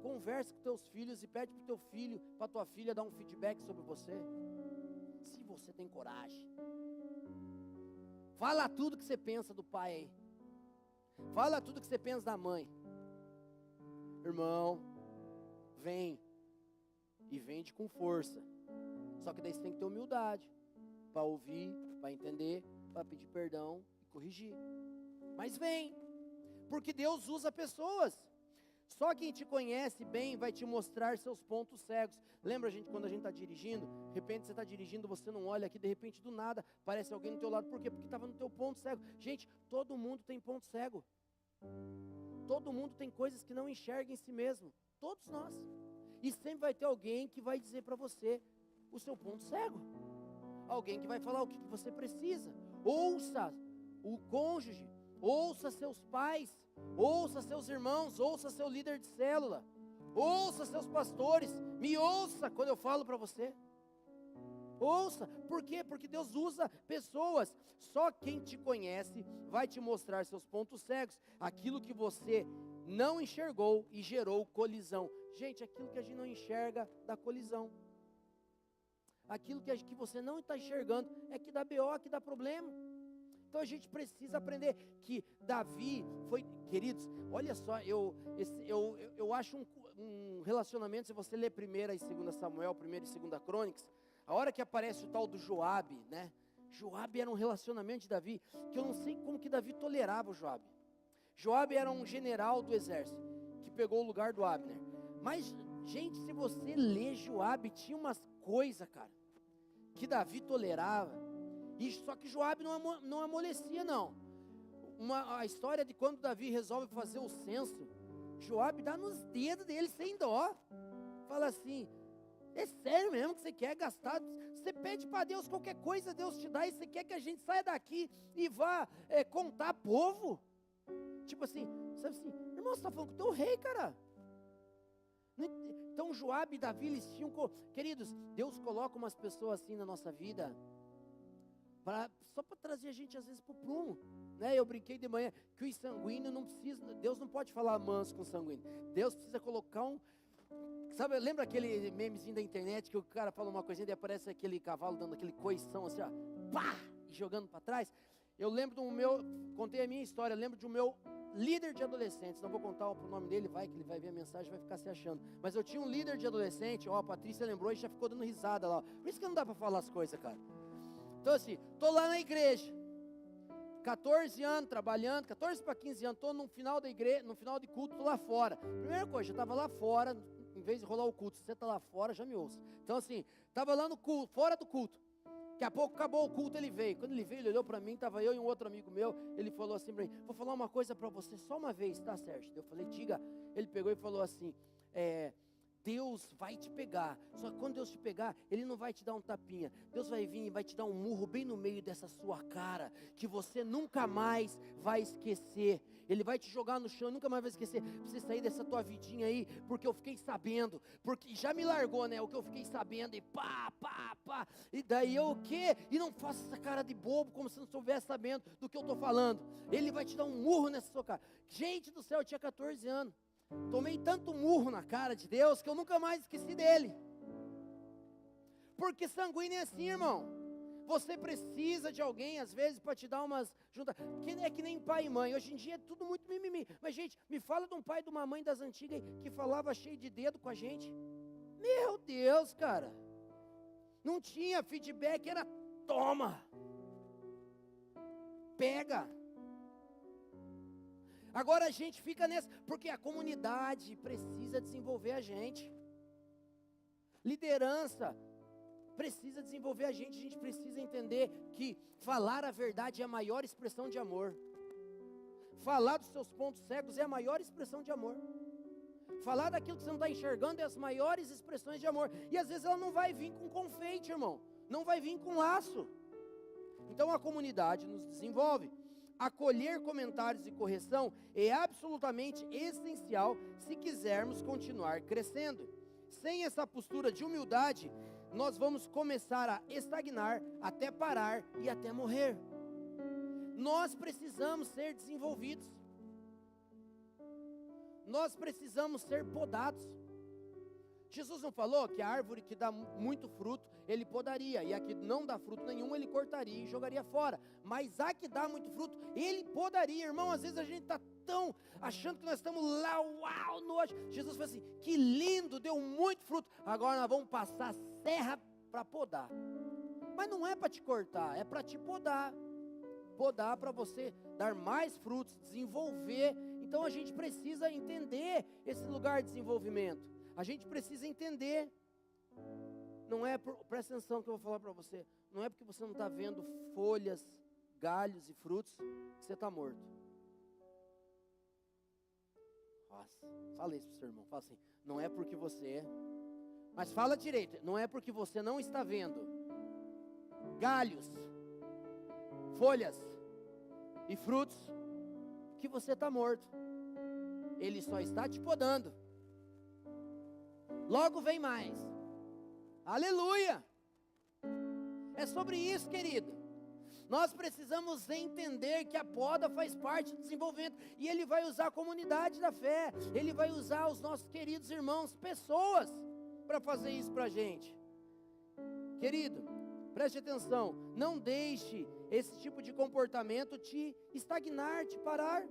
Converse com teus filhos e pede para o teu filho, para tua filha dar um feedback sobre você. Se você tem coragem. Fala tudo que você pensa do pai aí. Fala tudo que você pensa da mãe. Irmão, vem. E vende com força. Só que daí você tem que ter humildade. Para ouvir, para entender, para pedir perdão e corrigir. Mas vem. Porque Deus usa pessoas. Só quem te conhece bem vai te mostrar seus pontos cegos. Lembra, gente, quando a gente está dirigindo, de repente você está dirigindo, você não olha aqui, de repente do nada, parece alguém do teu lado. Por quê? Porque estava no teu ponto cego. Gente, todo mundo tem ponto cego. Todo mundo tem coisas que não enxerga em si mesmo. Todos nós. E sempre vai ter alguém que vai dizer para você o seu ponto cego. Alguém que vai falar o que você precisa. Ouça o cônjuge. Ouça seus pais. Ouça seus irmãos, ouça seu líder de célula, ouça seus pastores, me ouça quando eu falo para você. Ouça, por quê? Porque Deus usa pessoas. Só quem te conhece vai te mostrar seus pontos cegos, aquilo que você não enxergou e gerou colisão. Gente, aquilo que a gente não enxerga dá colisão. Aquilo que você não está enxergando é que dá BO, que dá problema. Então a gente precisa aprender que Davi foi, queridos, olha só, eu acho um relacionamento, se você ler 1ª e 2ª Samuel, 1ª e 2ª Crônicas, a hora que aparece o tal do Joabe, né? Joabe era um relacionamento de Davi, que eu não sei como que Davi tolerava o Joabe. Joabe era um general do exército, que pegou o lugar do Abner. Mas, gente, se você ler Joabe, tinha umas coisas, cara, que Davi tolerava. Só que Joabe não amolecia, não. A história de quando Davi resolve fazer o censo, Joabe dá nos dedos dele sem dó. Fala assim, é sério mesmo que você quer gastar? Você pede para Deus qualquer coisa, Deus te dá, e você quer que a gente saia daqui e vá contar povo? Tipo assim, sabe assim, irmão, você está falando com o teu rei, cara. Então Joabe e Davi, eles tinham, queridos, Deus coloca umas pessoas assim na nossa vida, só para trazer a gente às vezes para o prumo, né? Eu brinquei de manhã que o sanguíneo não precisa, Deus não pode falar manso com o sanguíneo. Deus precisa colocar sabe, lembra aquele memezinho da internet que o cara fala uma coisinha e aparece aquele cavalo dando aquele coição assim, ó, pá, e jogando para trás? Eu lembro contei a minha história, eu lembro de um meu líder de adolescentes, não vou contar o nome dele, que ele vai ver a mensagem, vai ficar se achando. Mas eu tinha um líder de adolescente, a Patrícia lembrou e já ficou dando risada lá. Por isso que não dá para falar as coisas, cara. Então assim, tô lá na igreja, 14 anos trabalhando, 14 para 15 anos, tô no final da igreja, no final de culto, tô lá fora. Primeira coisa, eu estava lá fora, em vez de rolar o culto, se você está lá fora, já me ouça. Então assim, estava lá no culto, fora do culto. Daqui a pouco acabou o culto, ele veio. Quando ele veio, ele olhou para mim, estava eu e um outro amigo meu. Ele falou assim para mim: vou falar uma coisa para você só uma vez, tá, Sérgio? Eu falei: diga. Ele pegou e falou assim: Deus vai te pegar. Só que quando Deus te pegar, Ele não vai te dar um tapinha. Deus vai vir e vai te dar um murro bem no meio dessa sua cara, que você nunca mais vai esquecer. Ele vai te jogar no chão, nunca mais vai esquecer. Pra você sair dessa tua vidinha aí, porque eu fiquei sabendo. Porque já me largou, né? O que eu fiquei sabendo. E pá. E daí eu o quê? E não faça essa cara de bobo, como se não estivesse sabendo do que eu estou falando. Ele vai te dar um murro nessa sua cara. Gente do céu, eu tinha 14 anos. Tomei tanto murro na cara de Deus que eu nunca mais esqueci dele. Porque sanguíneo é assim, irmão. Você precisa de alguém às vezes para te dar umas juntas. Que é que nem pai e mãe. Hoje em dia é tudo muito mimimi. Mas gente, me fala de um pai e de uma mãe das antigas que falava cheio de dedo com a gente. Meu Deus, cara. Não tinha feedback, era toma. Pega. Agora a gente fica nessa, porque a comunidade precisa desenvolver a gente. Liderança precisa desenvolver a gente precisa entender que falar a verdade é a maior expressão de amor. Falar dos seus pontos cegos é a maior expressão de amor. Falar daquilo que você não está enxergando é as maiores expressões de amor. E às vezes ela não vai vir com confeite, irmão. Não vai vir com laço. Então a comunidade nos desenvolve. Acolher comentários e correção é absolutamente essencial se quisermos continuar crescendo. Sem essa postura de humildade, nós vamos começar a estagnar, até parar e até morrer. Nós precisamos ser desenvolvidos. Nós precisamos ser podados. Jesus não falou que a árvore que dá muito fruto, ele podaria, e a que não dá fruto nenhum, ele cortaria e jogaria fora. Mas a que dá muito fruto, ele podaria. Irmão, às vezes a gente está tão achando que nós estamos lá, uau, nojo. Jesus falou assim: que lindo, deu muito fruto, agora nós vamos passar serra para podar. Mas não é para te cortar, é para te podar. Podar para você dar mais frutos, desenvolver. Então a gente precisa entender esse lugar de desenvolvimento. A gente precisa entender. Não é, presta atenção que eu vou falar para você. Não é porque você não está vendo folhas, galhos e frutos que você está morto. Nossa, fala isso para o seu irmão. Fala assim: não é porque você é. Mas fala direito. Não é porque você não está vendo galhos, folhas e frutos que você está morto. Ele só está te podando. Logo vem mais. Aleluia. É sobre isso, querido. Nós precisamos entender que a poda faz parte do desenvolvimento. E Ele vai usar a comunidade da fé. Ele vai usar os nossos queridos irmãos, pessoas, para fazer isso para a gente. Querido, preste atenção. Não deixe esse tipo de comportamento te estagnar, te parar.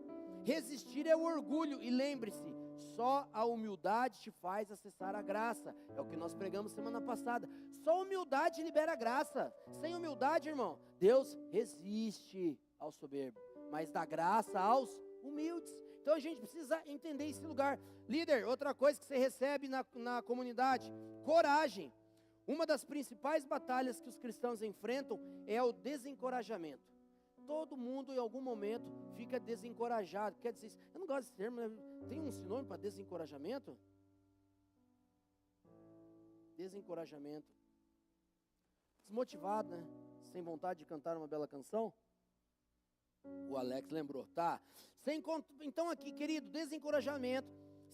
Resistir é o orgulho. E lembre-se, só a humildade te faz acessar a graça. É o que nós pregamos semana passada. Só a humildade libera a graça. Sem humildade, irmão, Deus resiste ao soberbo, mas dá graça aos humildes. Então a gente precisa entender esse lugar. Líder, outra coisa que você recebe na comunidade: coragem. Uma das principais batalhas que os cristãos enfrentam é o desencorajamento. Todo mundo em algum momento fica desencorajado. Quer dizer, eu não gosto desse termo, né? Tem um sinônimo para desencorajamento? Desencorajamento. Desmotivado, né? Sem vontade de cantar uma bela canção? O Alex lembrou, tá? Então aqui, querido, desencorajamento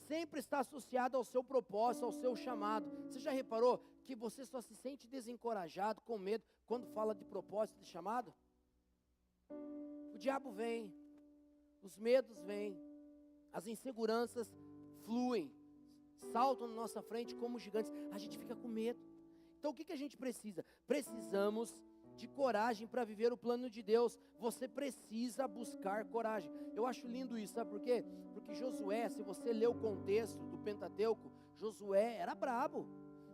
sempre está associado ao seu propósito, ao seu chamado. Você já reparou que você só se sente desencorajado, com medo, quando fala de propósito, de chamado? O diabo vem, os medos vêm, as inseguranças fluem, saltam na nossa frente como gigantes. A gente fica com medo. Então o que a gente precisa? Precisamos de coragem para viver o plano de Deus. Você precisa buscar coragem. Eu acho lindo isso, sabe por quê? Porque Josué, se você ler o contexto do Pentateuco, Josué era brabo.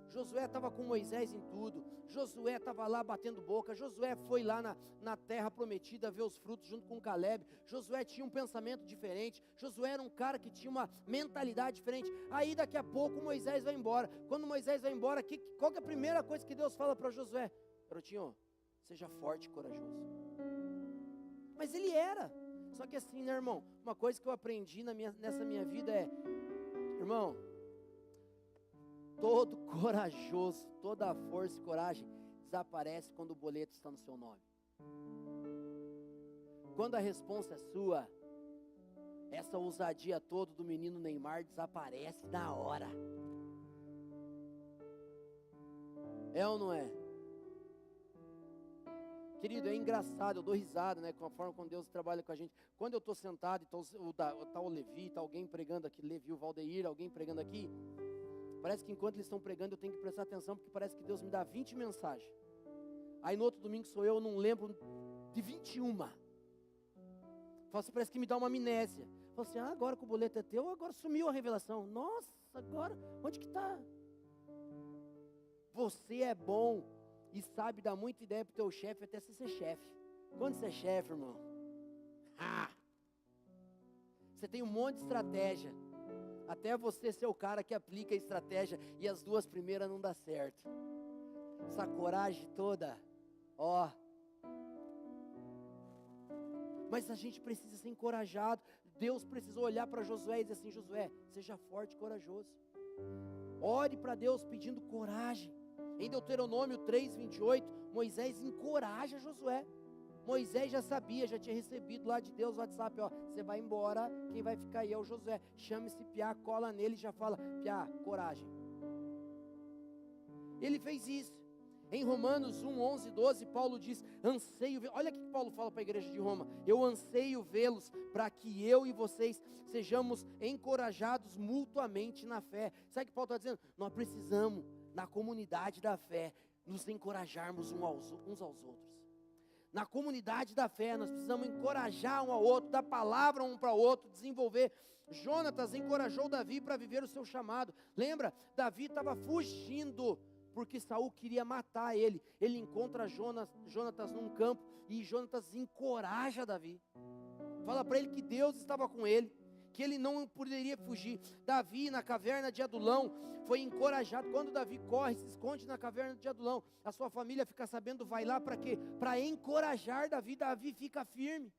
Josué estava com Moisés em tudo. Josué estava lá batendo boca. Josué foi lá na terra prometida ver os frutos junto com Caleb. Josué tinha um pensamento diferente. Josué era um cara que tinha uma mentalidade diferente. Aí daqui a pouco Moisés vai embora. Quando Moisés vai embora, qual que é a primeira coisa que Deus fala para Josué? Garotinho, seja forte e corajoso. Mas ele era. Só que assim, né, irmão? Uma coisa que eu aprendi nessa minha vida é, irmão, todo corajoso, toda a força e coragem desaparece quando o boleto está no seu nome. Quando a responsa é sua, essa ousadia toda do menino Neymar desaparece na hora. É ou não é? Querido, é engraçado, eu dou risada, né, com a forma como Deus trabalha com a gente. Quando eu estou sentado e está o Levi, está alguém pregando aqui, Levi, o Valdeir, alguém pregando aqui, parece que enquanto eles estão pregando eu tenho que prestar atenção, porque parece que Deus me dá 20 mensagens. Aí no outro domingo sou eu não lembro de 21. Fala assim, parece que me dá uma amnésia. Fala assim, agora que o boleto é teu, agora sumiu a revelação. Nossa, agora, onde que está? Você é bom e sabe dar muita ideia para o teu chefe até você ser chefe. Quando você é chefe, irmão, você tem um monte de estratégia. Até você ser o cara que aplica a estratégia e as duas primeiras não dá certo. Essa coragem toda, ó. Mas a gente precisa ser encorajado. Deus precisou olhar para Josué e dizer assim, Josué, seja forte e corajoso. Ore para Deus pedindo coragem. Em Deuteronômio 3:28, Moisés encoraja Josué. Moisés já sabia, já tinha recebido lá de Deus o WhatsApp, ó, você vai embora, quem vai ficar aí é o Josué. Chama esse piá, cola nele e já fala, piá, coragem. Ele fez isso. Em Romanos 1:11, 12, Paulo diz, anseio, olha o que Paulo fala para a igreja de Roma, eu anseio vê-los para que eu e vocês sejamos encorajados mutuamente na fé. Sabe o que Paulo está dizendo? Nós precisamos, na comunidade da fé, nos encorajarmos uns aos outros. Na comunidade da fé, nós precisamos encorajar um ao outro, dar palavra um para o outro, desenvolver. Jonatas encorajou Davi para viver o seu chamado. Lembra? Davi estava fugindo, porque Saul queria matar ele. Ele encontra Jonatas num campo, e Jonatas encoraja Davi. Fala para ele que Deus estava com ele, que ele não poderia fugir. Davi, na caverna de Adulão, foi encorajado. Quando Davi corre, se esconde na caverna de Adulão, a sua família fica sabendo, vai lá para quê? Para encorajar Davi. Davi fica firme,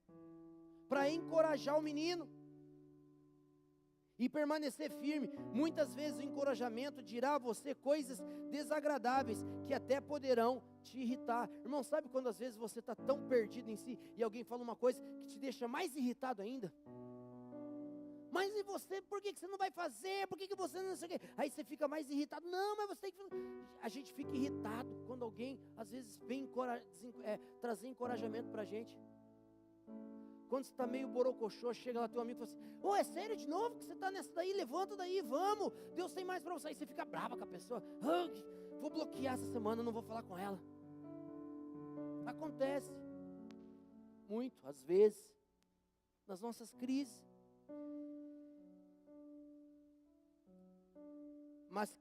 para encorajar o menino e permanecer firme. Muitas vezes o encorajamento dirá a você coisas desagradáveis, que até poderão te irritar. Irmão, sabe quando às vezes você está tão perdido em si, e alguém fala uma coisa que te deixa mais irritado ainda? Mas e você, por que você não vai fazer? Por que você não sei o quê? Aí você fica mais irritado. Não, mas você tem que fazer. A gente fica irritado quando alguém, às vezes, vem trazer encorajamento para a gente. Quando você está meio borocochô, chega lá teu amigo e fala assim, é sério de novo que você está nessa daí? Levanta daí, vamos. Deus tem mais para você. Aí você fica brava com a pessoa. Vou bloquear essa semana, não vou falar com ela. Acontece. Muito, às vezes, nas nossas crises. Mas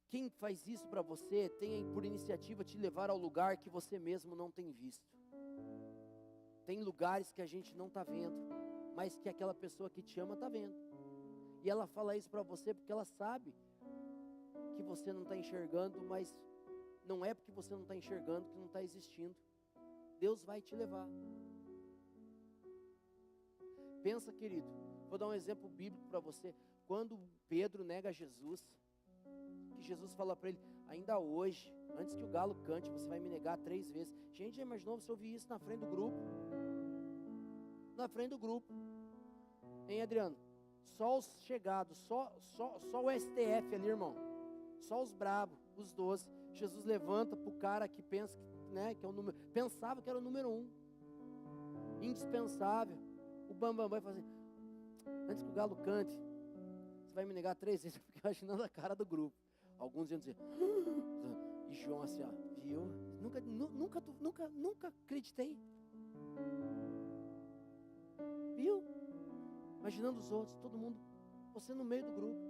quem faz isso para você tem por iniciativa te levar ao lugar que você mesmo não tem visto. Tem lugares que a gente não está vendo, mas que aquela pessoa que te ama está vendo. E ela fala isso para você porque ela sabe que você não está enxergando, mas não é porque você não está enxergando que não está existindo. Deus vai te levar. Pensa, querido, vou dar um exemplo bíblico para você. Quando Pedro nega Jesus, que Jesus fala para ele, ainda hoje, antes que o galo cante, você vai me negar 3 vezes. Gente, já imaginou você ouvir isso na frente do grupo? Na frente do grupo. Hein, Adriano? Só os chegados, só o STF ali, irmão. Só os brabos, os 12. Jesus levanta para o cara que pensa que é o número, pensava que era o número 1. Indispensável. O bambambam vai fazer, antes que o galo cante, você vai me negar 3 vezes. Eu fiquei imaginando a cara do grupo. Alguns iam dizer, E João assim, ó, viu? Nunca acreditei. Viu? Imaginando os outros, todo mundo, você no meio do grupo.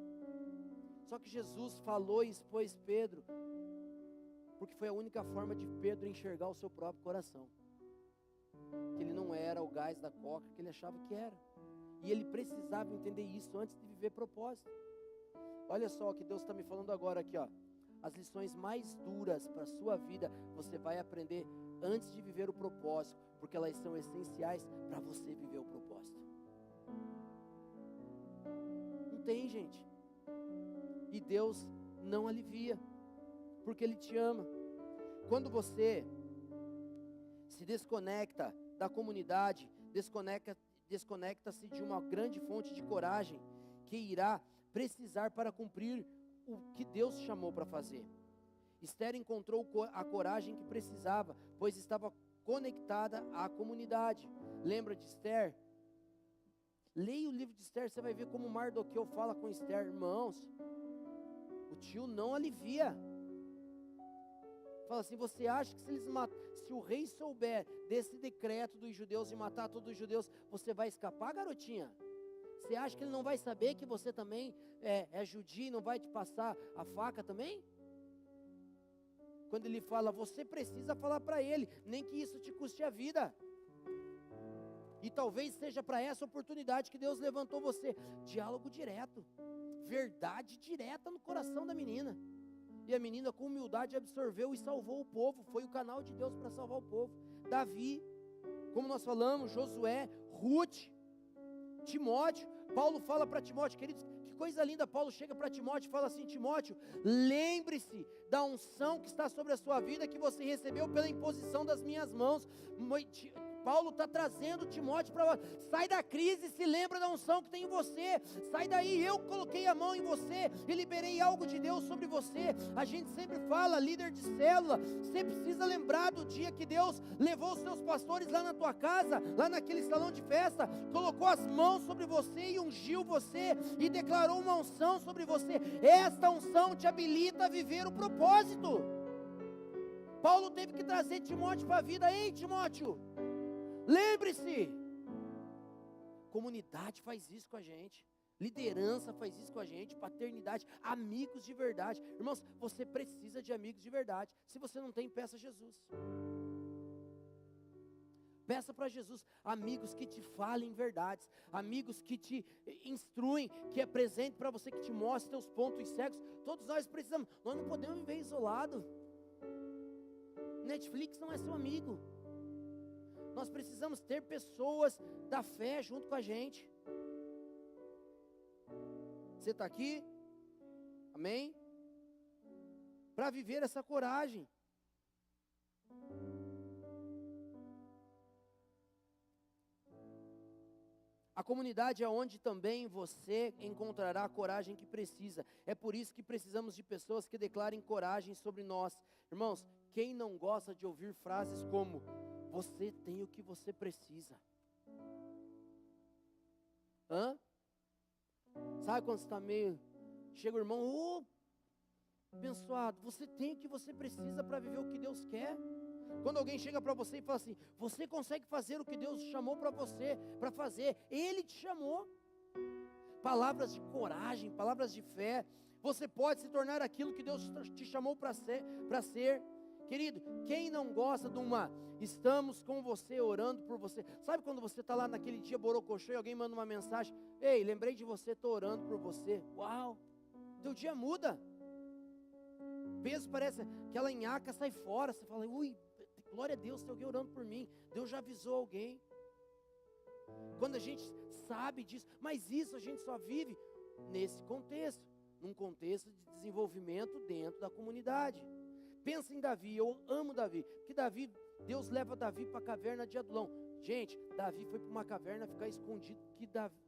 Só que Jesus falou e expôs Pedro, porque foi a única forma de Pedro enxergar o seu próprio coração. Que ele não era o gás da coca que ele achava que era. E ele precisava entender isso antes de viver propósito. Olha só o que Deus está me falando agora aqui, ó. As lições mais duras para a sua vida, você vai aprender antes de viver o propósito, porque elas são essenciais para você viver o propósito. Não tem, gente. E Deus não alivia, porque Ele te ama. Quando você se desconecta da comunidade, desconecta-se de uma grande fonte de coragem que irá precisar para cumprir o que Deus chamou para fazer. Esther encontrou a coragem que precisava, pois estava conectada à comunidade. Lembra de Esther? Leia o livro de Esther, você vai ver como Mardoqueu fala com Esther. Irmãos, o tio não alivia. Fala assim, você acha que se o rei souber desse decreto dos judeus de matar todos os judeus, você vai escapar, garotinha? Você acha que ele não vai saber que você também é judia e não vai te passar a faca também? Quando ele fala, você precisa falar para ele, nem que isso te custe a vida. E talvez seja para essa oportunidade que Deus levantou você. Diálogo direto, verdade direta no coração da menina. E a menina com humildade absorveu e salvou o povo. Foi o canal de Deus para salvar o povo. Davi, como nós falamos, Josué, Ruth, Timóteo. Paulo fala para Timóteo, queridos, que coisa linda. Paulo chega para Timóteo e fala assim, Timóteo, lembre-se da unção que está sobre a sua vida, que você recebeu pela imposição das minhas mãos. Paulo está trazendo Timóteo para, sai da crise, se lembra da unção que tem em você, sai daí, eu coloquei a mão em você, e liberei algo de Deus sobre você. A gente sempre fala, líder de célula, você precisa lembrar do dia que Deus levou os seus pastores lá na tua casa, lá naquele salão de festa, colocou as mãos sobre você e ungiu você, e declarou uma unção sobre você. Esta unção te habilita a viver o propósito. Paulo teve que trazer Timóteo para a vida. Ei, Timóteo, lembre-se, comunidade faz isso com a gente, liderança faz isso com a gente, paternidade, amigos de verdade. Irmãos, você precisa de amigos de verdade. Se você não tem, peça a Jesus. Peça para Jesus amigos que te falem verdades, amigos que te instruem, que apresentem para você, que te mostrem teus pontos cegos. Todos nós precisamos, nós não podemos viver isolado. Netflix não é seu amigo. Nós precisamos ter pessoas da fé junto com a gente. Você está aqui? Amém? Para viver essa coragem. A comunidade é onde também você encontrará a coragem que precisa. É por isso que precisamos de pessoas que declarem coragem sobre nós. Irmãos, quem não gosta de ouvir frases como: você tem o que você precisa? Sabe quando você está meio... Chega o irmão, abençoado, você tem o que você precisa para viver o que Deus quer. Quando alguém chega para você e fala assim, você consegue fazer o que Deus chamou para você, para fazer, Ele te chamou. Palavras de coragem, palavras de fé. Você pode se tornar aquilo que Deus te chamou para ser. Querido, quem não gosta de estamos com você, orando por você. Sabe quando você está lá naquele dia borocochô e alguém manda uma mensagem, ei, lembrei de você, estou orando por você. Uau, teu dia muda. Peso parece, aquela nhaca sai fora, você fala, ui, glória a Deus, tem alguém orando por mim. Deus já avisou alguém. Quando a gente sabe disso, mas isso a gente só vive nesse contexto, num contexto de desenvolvimento dentro da comunidade. Pensa em Davi, eu amo Davi, porque Deus leva Davi para a caverna de Adulão. Gente, Davi foi para uma caverna ficar escondido,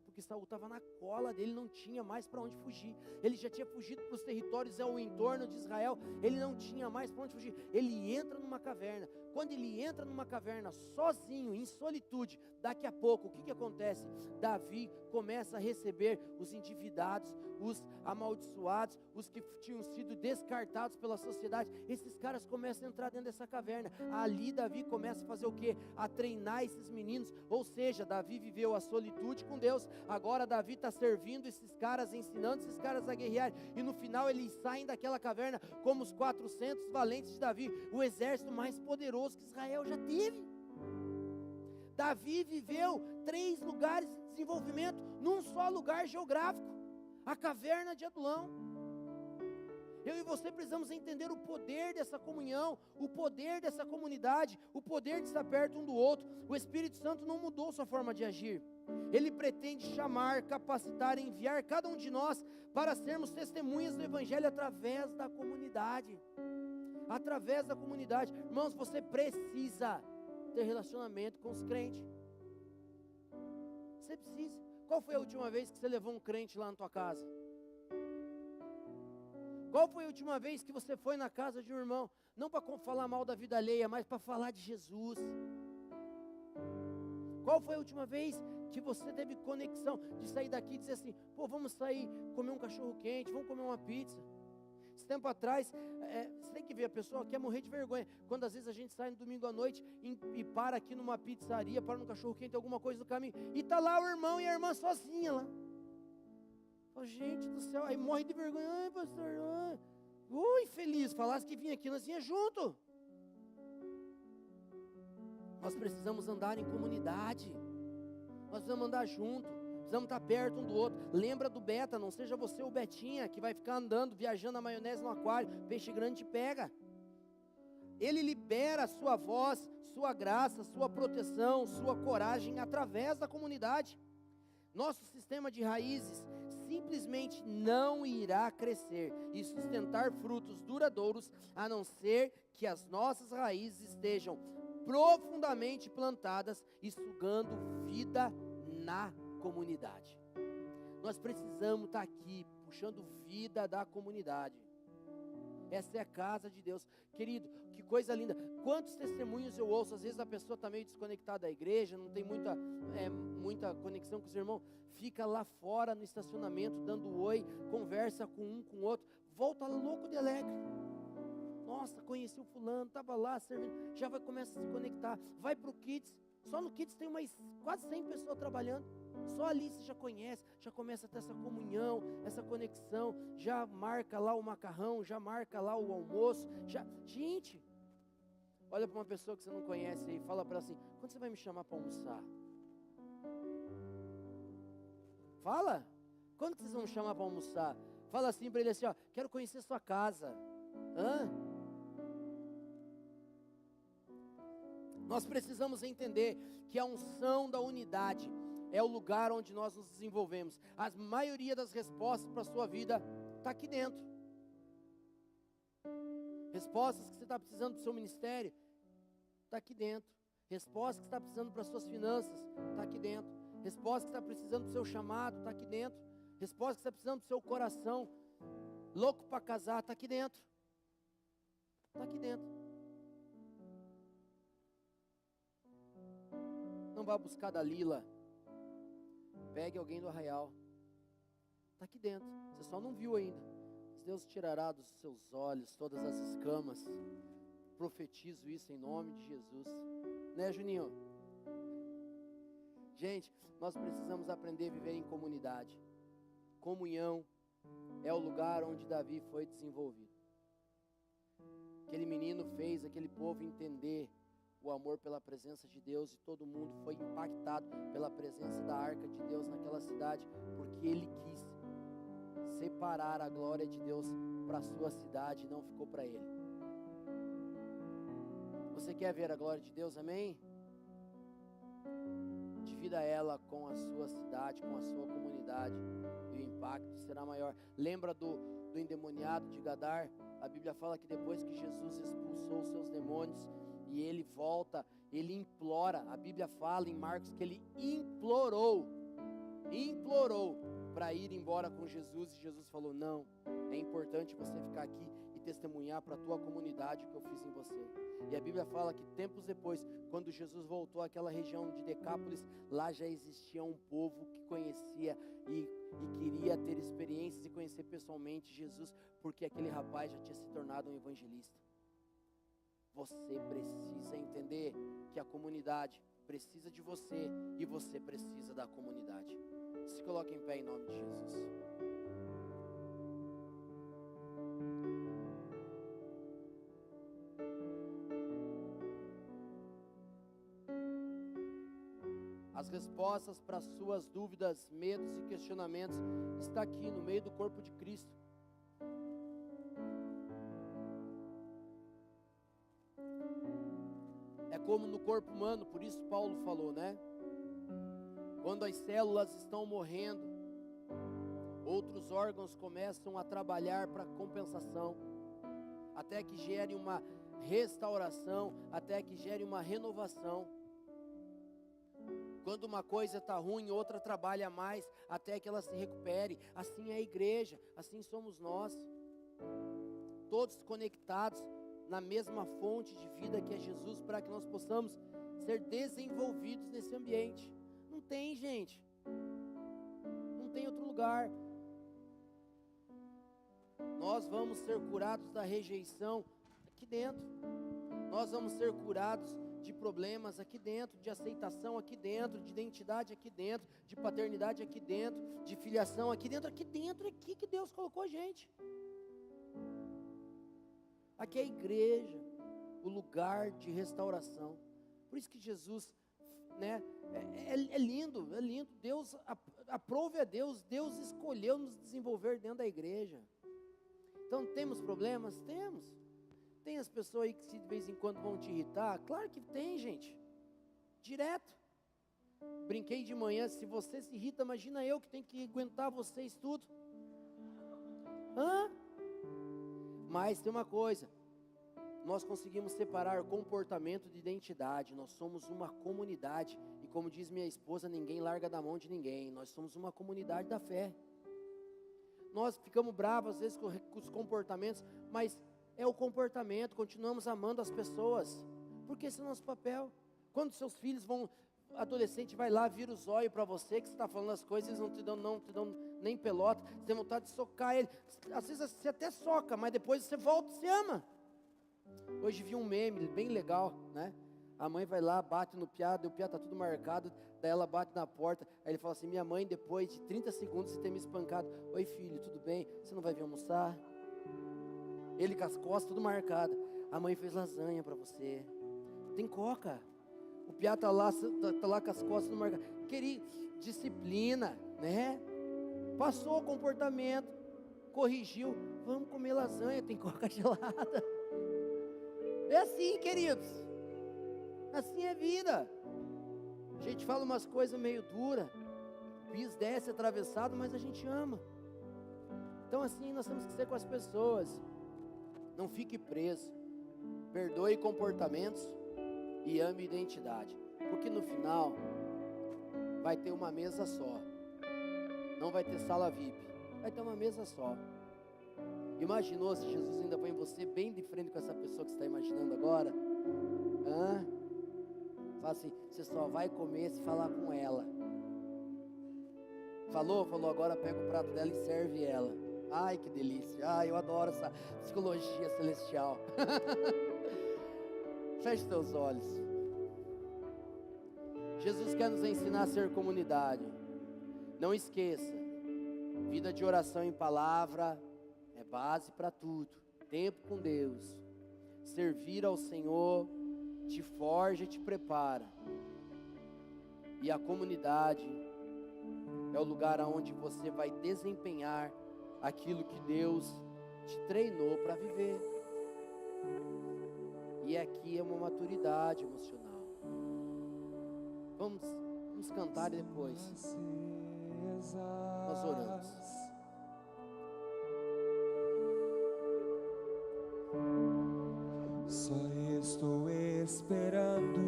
porque Saul estava na cola dele, não tinha mais para onde fugir. Ele já tinha fugido para os territórios ao entorno de Israel, ele não tinha mais para onde fugir. Ele entra numa caverna. Quando ele entra numa caverna sozinho, em solitude, daqui a pouco, o que acontece? Davi começa a receber os endividados, os amaldiçoados, os que tinham sido descartados pela sociedade. Esses caras começam a entrar dentro dessa caverna. Ali Davi começa a fazer o quê? A treinar esses meninos. Ou seja, Davi viveu a solitude com Deus. Agora Davi está servindo esses caras, ensinando esses caras a guerrear. E no final eles saem daquela caverna como os 400 valentes de Davi, o exército mais poderoso que Israel já teve. Davi viveu 3 lugares de desenvolvimento num só lugar geográfico, a caverna de Adulão. Eu e você precisamos entender o poder dessa comunhão, o poder dessa comunidade, o poder de estar perto um do outro. O Espírito Santo não mudou sua forma de agir. Ele pretende chamar, capacitar, enviar cada um de nós para sermos testemunhas do Evangelho através da comunidade. Através da comunidade. Irmãos, você precisa ter relacionamento com os crentes. Você precisa. Qual foi a última vez que você levou um crente lá na tua casa? Qual foi a última vez que você foi na casa de um irmão? Não para falar mal da vida alheia, mas para falar de Jesus. Qual foi a última vez que você teve conexão de sair daqui e dizer assim: pô, vamos sair, comer um cachorro quente, vamos comer uma pizza? Esse tempo atrás, você tem que ver, a pessoa quer morrer de vergonha, quando às vezes a gente sai no domingo à noite e para aqui numa pizzaria, para num cachorro quente, alguma coisa no caminho, e está lá o irmão e a irmã sozinha lá. Oh, gente do céu, aí morre de vergonha. Ai, pastor, infeliz, falasse que vinha aqui, nós vinha junto. Nós precisamos andar em comunidade, nós precisamos andar junto, precisamos estar perto um do outro. Lembra do Beta, não seja você o Betinha, que vai ficar andando, viajando a maionese no aquário, peixe grande te pega. Ele libera a sua voz, sua graça, sua proteção, sua coragem através da comunidade. Nosso sistema de raízes simplesmente não irá crescer e sustentar frutos duradouros, a não ser que as nossas raízes estejam profundamente plantadas e sugando vida na comunidade. Nós precisamos estar aqui, puxando vida da comunidade. Essa é a casa de Deus. Querido, que coisa linda. Quantos testemunhos eu ouço. Às vezes a pessoa está meio desconectada da igreja, não tem muita conexão com os irmãos. Fica lá fora no estacionamento, dando oi, conversa com um, com o outro. Volta louco de alegre. Nossa, conheci o fulano, estava lá servindo. Já começa a se conectar. Vai para o Kids. Só no Kids tem quase 100 pessoas trabalhando. Só ali você já conhece, já começa a ter essa comunhão, essa conexão, já marca lá o macarrão, já marca lá o almoço, gente, olha para uma pessoa que você não conhece aí, fala para ela assim: quando você vai me chamar para almoçar? Fala, quando que vocês vão me chamar para almoçar? Fala assim para ele assim: ó, quero conhecer sua casa. Nós precisamos entender que a unção da unidade é o lugar onde nós nos desenvolvemos. A maioria das respostas para a sua vida está aqui dentro. Respostas que você está precisando para o seu ministério, está aqui dentro. Respostas que você está precisando para as suas finanças, está aqui dentro. Respostas que você está precisando para o seu chamado, está aqui dentro. Respostas que você está precisando para o seu coração, louco para casar, está aqui dentro. Está aqui dentro. Não vá buscar Dalila. Pegue alguém do arraial. Está aqui dentro. Você só não viu ainda. Mas Deus tirará dos seus olhos todas as escamas. Profetizo isso em nome de Jesus. Né, Juninho? Gente, nós precisamos aprender a viver em comunidade. Comunhão é o lugar onde Davi foi desenvolvido. Aquele menino fez aquele povo entender o amor pela presença de Deus, e todo mundo foi impactado pela presença da arca de Deus naquela cidade, porque ele quis separar a glória de Deus para a sua cidade, e não ficou para ele. Você quer ver a glória de Deus, amém? Divida ela com a sua cidade, com a sua comunidade, e o impacto será maior. Lembra do endemoniado de Gadar? A Bíblia fala que depois que Jesus expulsou os seus demônios, e ele volta, ele implora. A Bíblia fala em Marcos que ele implorou para ir embora com Jesus, e Jesus falou: não, é importante você ficar aqui e testemunhar para a tua comunidade o que eu fiz em você. E a Bíblia fala que tempos depois, quando Jesus voltou àquela região de Decápolis, lá já existia um povo que conhecia e queria ter experiências e conhecer pessoalmente Jesus, porque aquele rapaz já tinha se tornado um evangelista. Você precisa entender que a comunidade precisa de você e você precisa da comunidade. Se coloque em pé em nome de Jesus. As respostas para as suas dúvidas, medos e questionamentos está aqui no meio do corpo de Cristo. É como no corpo humano, por isso Paulo falou, né? Quando as células estão morrendo, outros órgãos começam a trabalhar para compensação, até que gere uma restauração, até que gere uma renovação. Quando uma coisa está ruim, outra trabalha mais, até que ela se recupere. Assim é a igreja, assim somos nós. Todos conectados na mesma fonte de vida que é Jesus, para que nós possamos ser desenvolvidos nesse ambiente. Não tem, gente. Não tem outro lugar. Nós vamos ser curados da rejeição aqui dentro. Nós vamos ser curados de problemas aqui dentro, de aceitação aqui dentro, de identidade aqui dentro, de paternidade aqui dentro, de filiação aqui dentro, aqui que Deus colocou a gente. Aqui é a igreja, o lugar de restauração. Por isso que Jesus, né, é lindo, Deus, aprove a Deus escolheu nos desenvolver dentro da igreja. Então temos problemas? Temos. Tem as pessoas aí que de vez em quando vão te irritar? Claro que tem, gente. Direto. Brinquei de manhã, se você se irrita, imagina eu que tenho que aguentar vocês tudo. Mas tem uma coisa, nós conseguimos separar comportamento de identidade. Nós somos uma comunidade. E como diz minha esposa, ninguém larga da mão de ninguém. Nós somos uma comunidade da fé. Nós ficamos bravos às vezes com os comportamentos, mas é o comportamento, continuamos amando as pessoas, porque esse é o nosso papel. Quando seus filhos adolescente vai lá, vira os olhos para você, que você está falando as coisas, eles não te dão nem pelota, você tem vontade de socar ele, às vezes você até soca, mas depois você volta e você ama. Hoje vi um meme bem legal, né? A mãe vai lá, bate no piá, o piá está tudo marcado, daí ela bate na porta, aí ele fala assim: minha mãe, depois de 30 segundos de ter me espancado, oi filho, tudo bem? Você não vai vir almoçar? Ele com as costas tudo marcado. A mãe fez lasanha para você. Tem coca. O piá tá lá com as costas tudo marcado. Queria disciplina, né? Passou o comportamento, corrigiu. Vamos comer lasanha, tem coca gelada. É assim, queridos. Assim é vida. A gente fala umas coisas meio duras. O piso desce atravessado, mas a gente ama. Então assim nós temos que ser com as pessoas. Não fique preso, perdoe comportamentos e ame identidade, porque no final vai ter uma mesa só, não vai ter sala VIP, vai ter uma mesa só. Imaginou se Jesus ainda põe você bem de frente com essa pessoa que você está imaginando agora? Fala assim, você só vai comer se falar com ela. Falou, agora pega o prato dela e serve ela. Ai, que delícia. Ai, eu adoro essa psicologia celestial. Feche seus olhos. Jesus quer nos ensinar a ser comunidade. Não esqueça, vida de oração em palavra é base para tudo. Tempo com Deus. Servir ao Senhor te forja e te prepara. E a comunidade é o lugar onde você vai desempenhar aquilo que Deus te treinou para viver. E aqui é uma maturidade emocional. Vamos cantar e depois nós oramos. Só estou esperando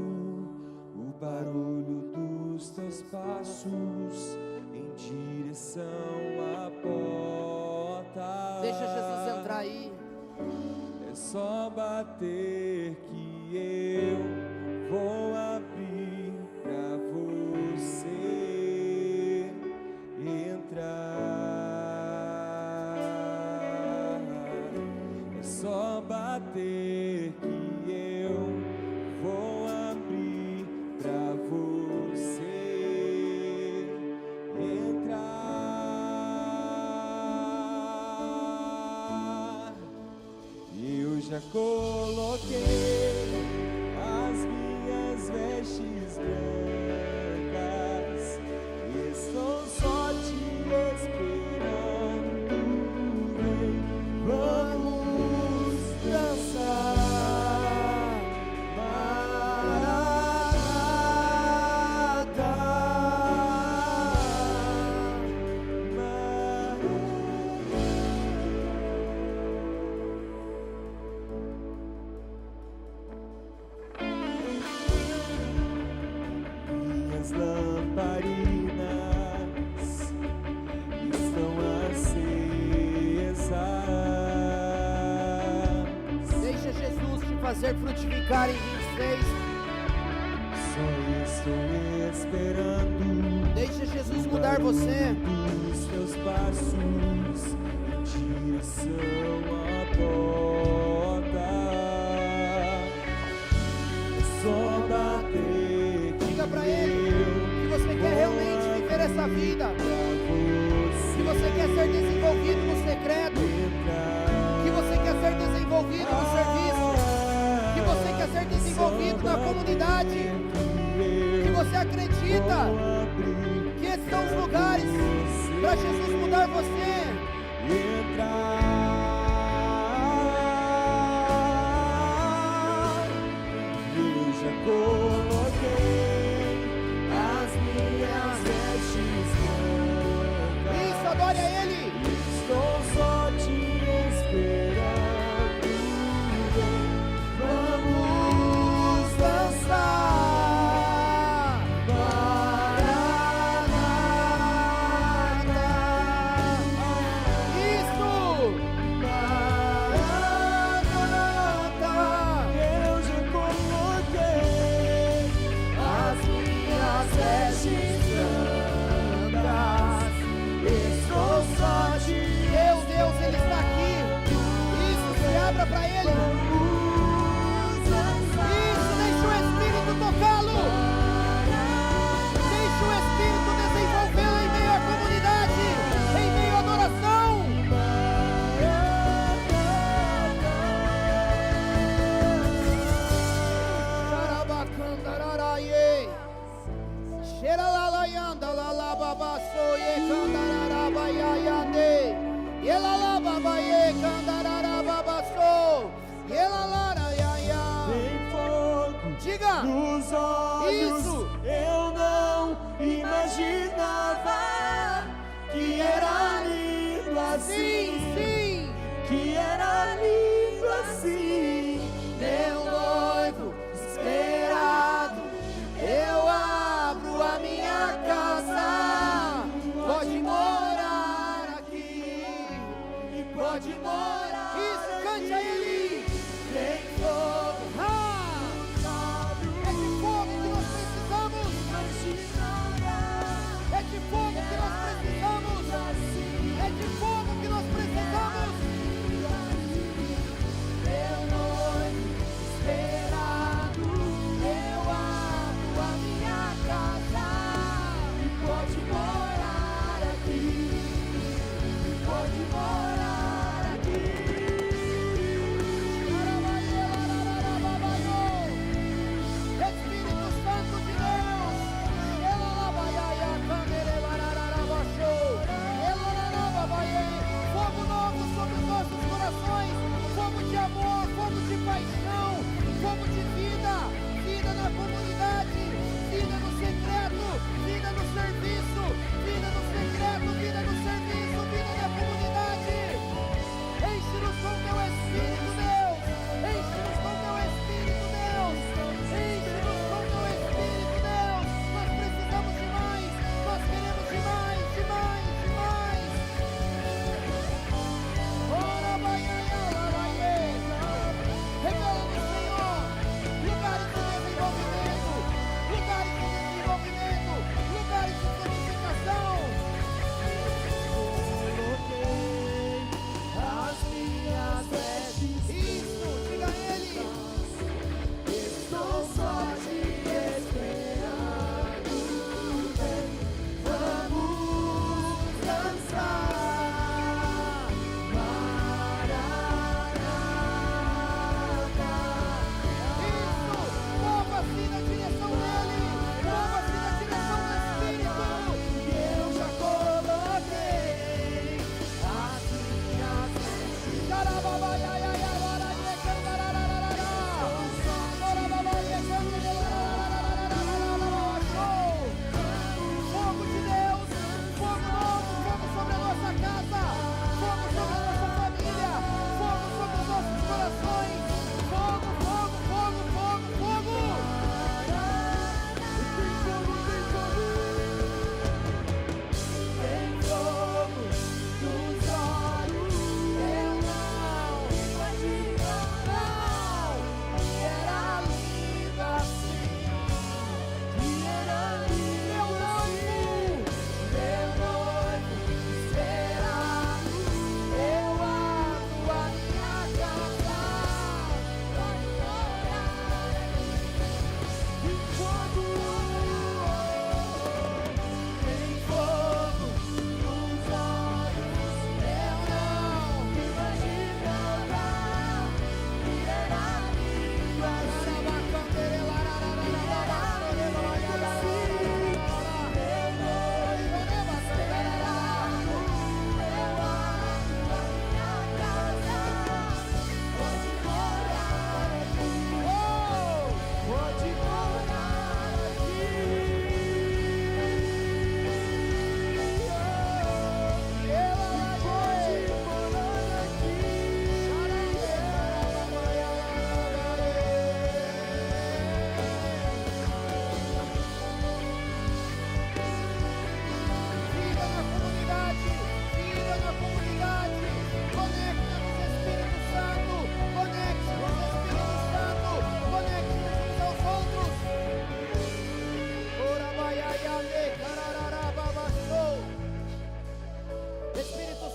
o barulho dos teus passos em direção à porta. Deixa Jesus entrar aí. só bater que eu vou abrir pra você entrar. É só bater que eu vou abrir pra você entrar. Eu já coloquei as minhas vestes brancas, estou só te esperando. Vem, vamos dançar, Maranata, minhas lamparinas estão acesas. Deixa Jesus te fazer frutificar em 26. Só estou esperando. Deixa Jesus mudar você. Dos teus passos em direção à porta. É só bater que Diga pra Ele que você quer realmente viver essa vida, que você quer ser desenvolvido no secreto, que você quer ser desenvolvido no serviço, que você quer ser desenvolvido na comunidade, que você acredita que esses são os lugares para Jesus mudar você. Eu já coloquei as minhas vestes brancas. Isso, adore a Ele. Estou só te esperando. Vamos dançar, Maranata. Isso. Maranata. Eu já coloquei as minhas vestes brancas. Estou só te Deus, Ele está aqui. Isso, se abra para Ele. Isso, deixa o Espírito tocá-lo. Deixa o Espírito desenvolvê-lo em meio à comunidade, em meio à adoração. Xarabacandararaie. Xeralalayanda lalababasoye candararabaiaiande. Yelalababaie candararababaso. Yelalaraiaia. Tem fogo Diga. nos olhos. Isso. Eu não imaginava que era lindo assim. Sim. Que era lindo assim. Meu noivo esperado, eu abro a minha casa. Pode morar aqui, e pode morar. Isso, cante a Ele. Tem fogo. É de fogo que nós precisamos. É de fogo que nós precisamos. É de fogo que nós precisamos.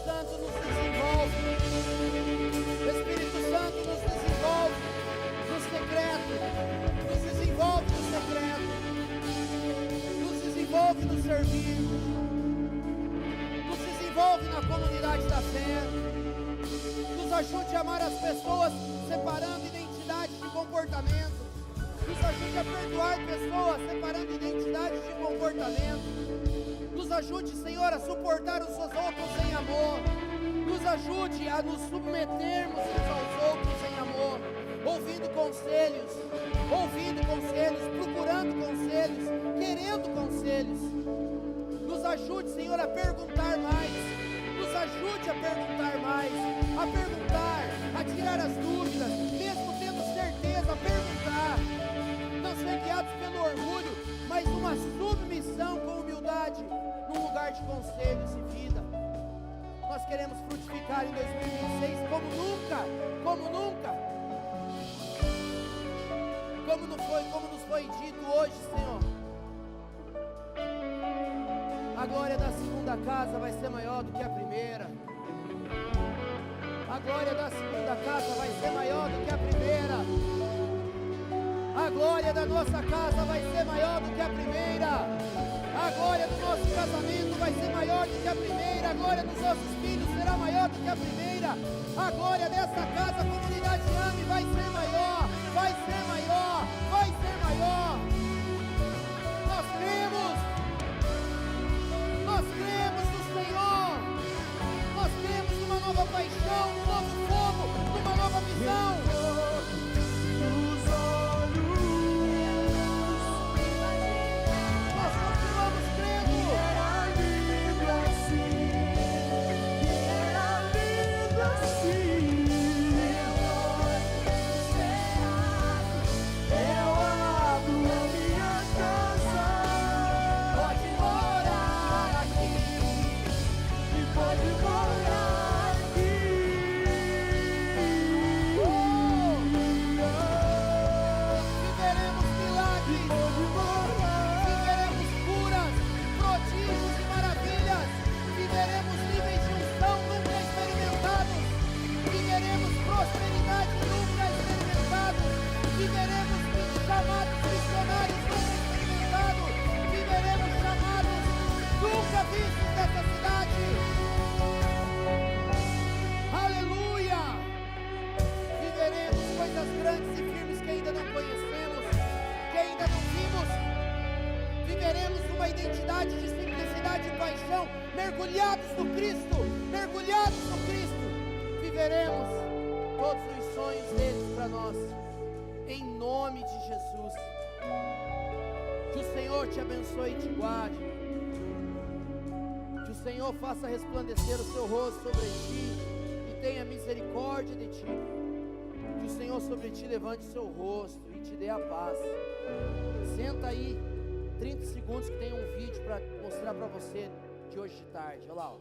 Santo nos desenvolve. Espírito Santo nos desenvolve no secreto. Nos desenvolve no secreto. Nos desenvolve no servir. Nos desenvolve na comunidade da fé. Nos ajude a amar as pessoas separando identidade de comportamento. Nos ajude a perdoar pessoas separando identidade de comportamento. Nos ajude, Senhor, a suportar os outros em amor. Nos ajude a nos submetermos uns aos outros em amor. Ouvindo conselhos, procurando conselhos, querendo conselhos. Nos ajude, Senhor, a perguntar mais. Nos ajude a perguntar mais, a tirar as dúvidas, mesmo tendo certeza, a perguntar. Não ser guiados pelo orgulho, mas uma submissão com humildade, num lugar de conselhos e vida. Nós queremos frutificar em 2026 como nunca, como nos foi dito hoje, Senhor. A glória da segunda casa vai ser maior do que a primeira. A glória da segunda casa vai ser maior do que a primeira. A glória da nossa casa vai ser maior do que a primeira. A glória do nosso casamento vai ser maior do que a primeira. A glória dos nossos filhos será maior do que a primeira. A glória dessa casa, comunidade AME, vai ser maior. Vai ser maior. Vai ser maior. Nós cremos no Senhor. Nós cremos numa nova paixão, num novo fogo, numa nova visão. Mergulhados no Cristo, viveremos todos os sonhos deles para nós, em nome de Jesus. Que o Senhor te abençoe e te guarde, que o Senhor faça resplandecer o seu rosto sobre ti e tenha misericórdia de ti, que o Senhor sobre ti levante o seu rosto e te dê a paz. Senta aí 30 segundos que tem um vídeo para mostrar para você de hoje de tarde. Olha lá, ó.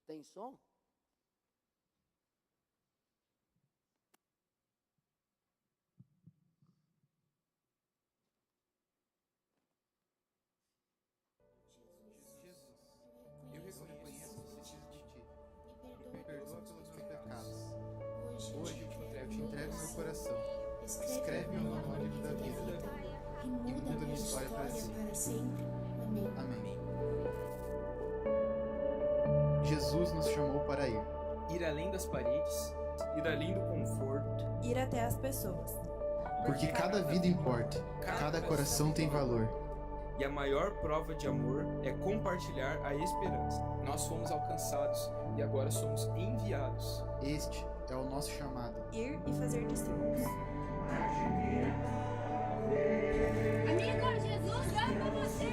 Tem som? Eu reconheço que preciso de ti. Me perdoa pelos meus pecados. Hoje eu te entrego meu coração. Escreve meu nome no livro da vida e muda minha história para sempre. Amém. Jesus nos chamou para ir além das paredes, ir além do conforto, ir até as pessoas. Porque cada vida importa, cada coração tem valor. E a maior prova de amor é compartilhar a esperança. Nós fomos alcançados e agora somos enviados. Este é o nosso chamado. Ir e fazer discípulos. Amigo, Jesus ama você!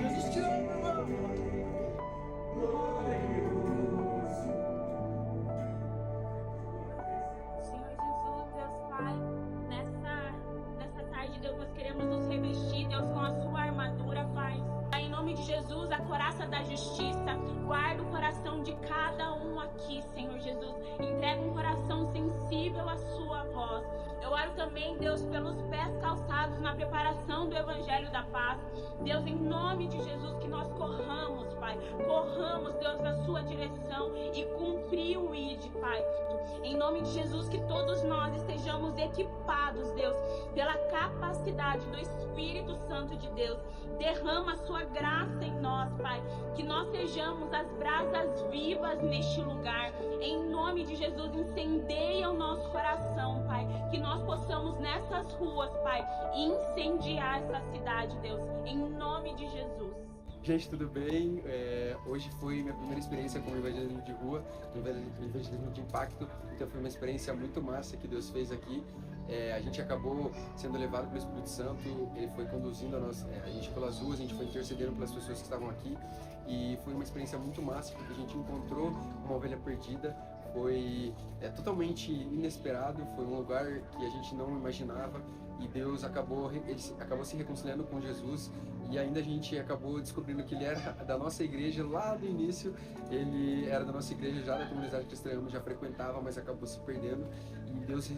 Jesus te ama, irmão. Senhor Jesus, Deus Pai, nessa tarde, Deus, nós queremos nos revestir, Deus, com a sua armadura, Pai. Em nome de Jesus, a coraça da justiça, guarda o coração de cada um aqui, Senhor Jesus. Entrega um coração sensível à sua voz. Eu oro também, Deus, pelos pés calçados na preparação do Evangelho da Paz. Deus, em nome de Jesus, que nós corramos, Pai. Corramos, Deus, na sua direção e cumprir o ID, Pai. Em nome de Jesus, que todos nós estejamos equipados, Deus, pela capacidade do Espírito Santo de Deus. Derrama a sua graça em nós, Pai. Que nós sejamos as brasas vivas neste lugar. Em nome de Jesus, incendeia o nosso coração, Pai. Que nós possamos nessas ruas, Pai, incendiar essa cidade, Deus. Em nome de Jesus. Gente, tudo bem? Hoje foi minha primeira experiência com o evangelismo de rua, o evangelismo de impacto, então foi uma experiência muito massa que Deus fez aqui. A gente acabou sendo levado pelo Espírito Santo, ele foi conduzindo a gente pelas ruas, a gente foi intercedendo pelas pessoas que estavam aqui e foi uma experiência muito massa porque a gente encontrou uma ovelha perdida. Foi totalmente inesperado, foi um lugar que a gente não imaginava e Deus acabou se reconciliando com Jesus e ainda a gente acabou descobrindo que ele era da nossa igreja lá do início, ele era da nossa igreja já da comunidade cristã, já frequentava, mas acabou se perdendo e Deus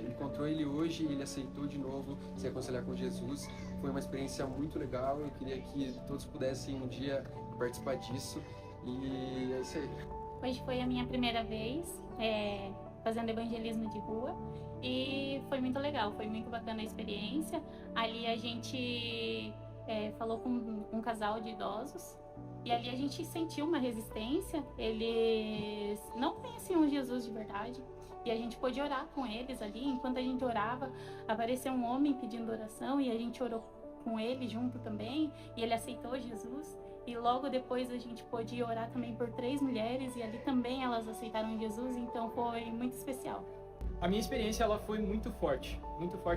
encontrou ele hoje e ele aceitou de novo se reconciliar com Jesus. Foi uma experiência muito legal, eu queria que todos pudessem um dia participar disso e é isso aí. Hoje foi a minha primeira vez fazendo evangelismo de rua e foi muito legal, foi muito bacana a experiência. Ali a gente falou com um casal de idosos e ali a gente sentiu uma resistência. Eles não conheciam Jesus de verdade e a gente pôde orar com eles ali. Enquanto a gente orava, apareceu um homem pedindo oração e a gente orou com ele junto também e ele aceitou Jesus. E logo depois a gente pôde orar também por 3 mulheres e ali também elas aceitaram Jesus, então foi muito especial. A minha experiência ela foi muito forte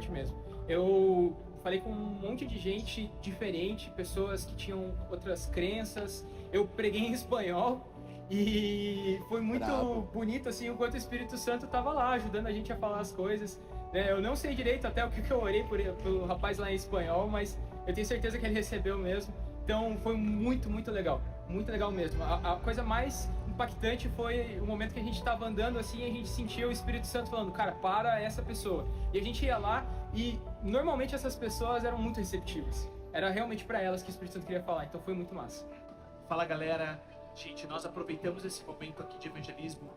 mesmo. Eu falei com um monte de gente diferente, pessoas que tinham outras crenças. Eu preguei em espanhol e foi muito bonito assim, o quanto o Espírito Santo estava lá ajudando a gente a falar as coisas. Eu não sei direito até o que eu orei pelo rapaz lá em espanhol, mas eu tenho certeza que ele recebeu mesmo. Então foi muito legal mesmo. A coisa mais impactante foi o momento que a gente estava andando assim e a gente sentia o Espírito Santo falando, cara, para essa pessoa. E a gente ia lá e normalmente essas pessoas eram muito receptivas. Era realmente para elas que o Espírito Santo queria falar, então foi muito massa. Fala galera, gente, nós aproveitamos esse momento aqui de evangelismo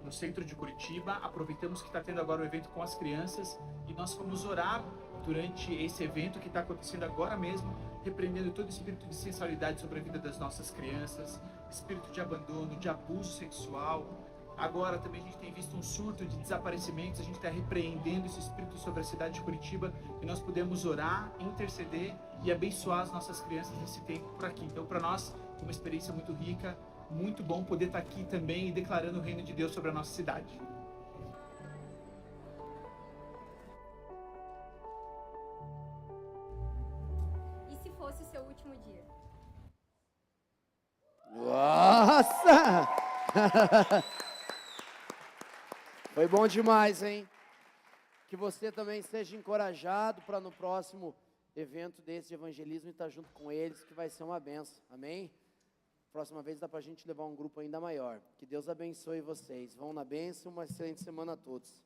no centro de Curitiba, aproveitamos que está tendo agora o evento com as crianças e nós fomos orar durante esse evento que está acontecendo agora mesmo, repreendendo todo espírito de sensualidade sobre a vida das nossas crianças, espírito de abandono, de abuso sexual. Agora também a gente tem visto um surto de desaparecimentos, a gente está repreendendo esse espírito sobre a cidade de Curitiba e nós podemos orar, interceder e abençoar as nossas crianças nesse tempo por aqui. Então para nós é uma experiência muito rica, muito bom poder estar aqui também e declarando o reino de Deus sobre a nossa cidade. Fosse o seu último dia. Nossa! Foi bom demais, hein? Que você também seja encorajado para no próximo evento desse de evangelismo estar junto com eles, que vai ser uma benção. Amém? Próxima vez dá para a gente levar um grupo ainda maior. Que Deus abençoe vocês. Vão na bênção, uma excelente semana a todos.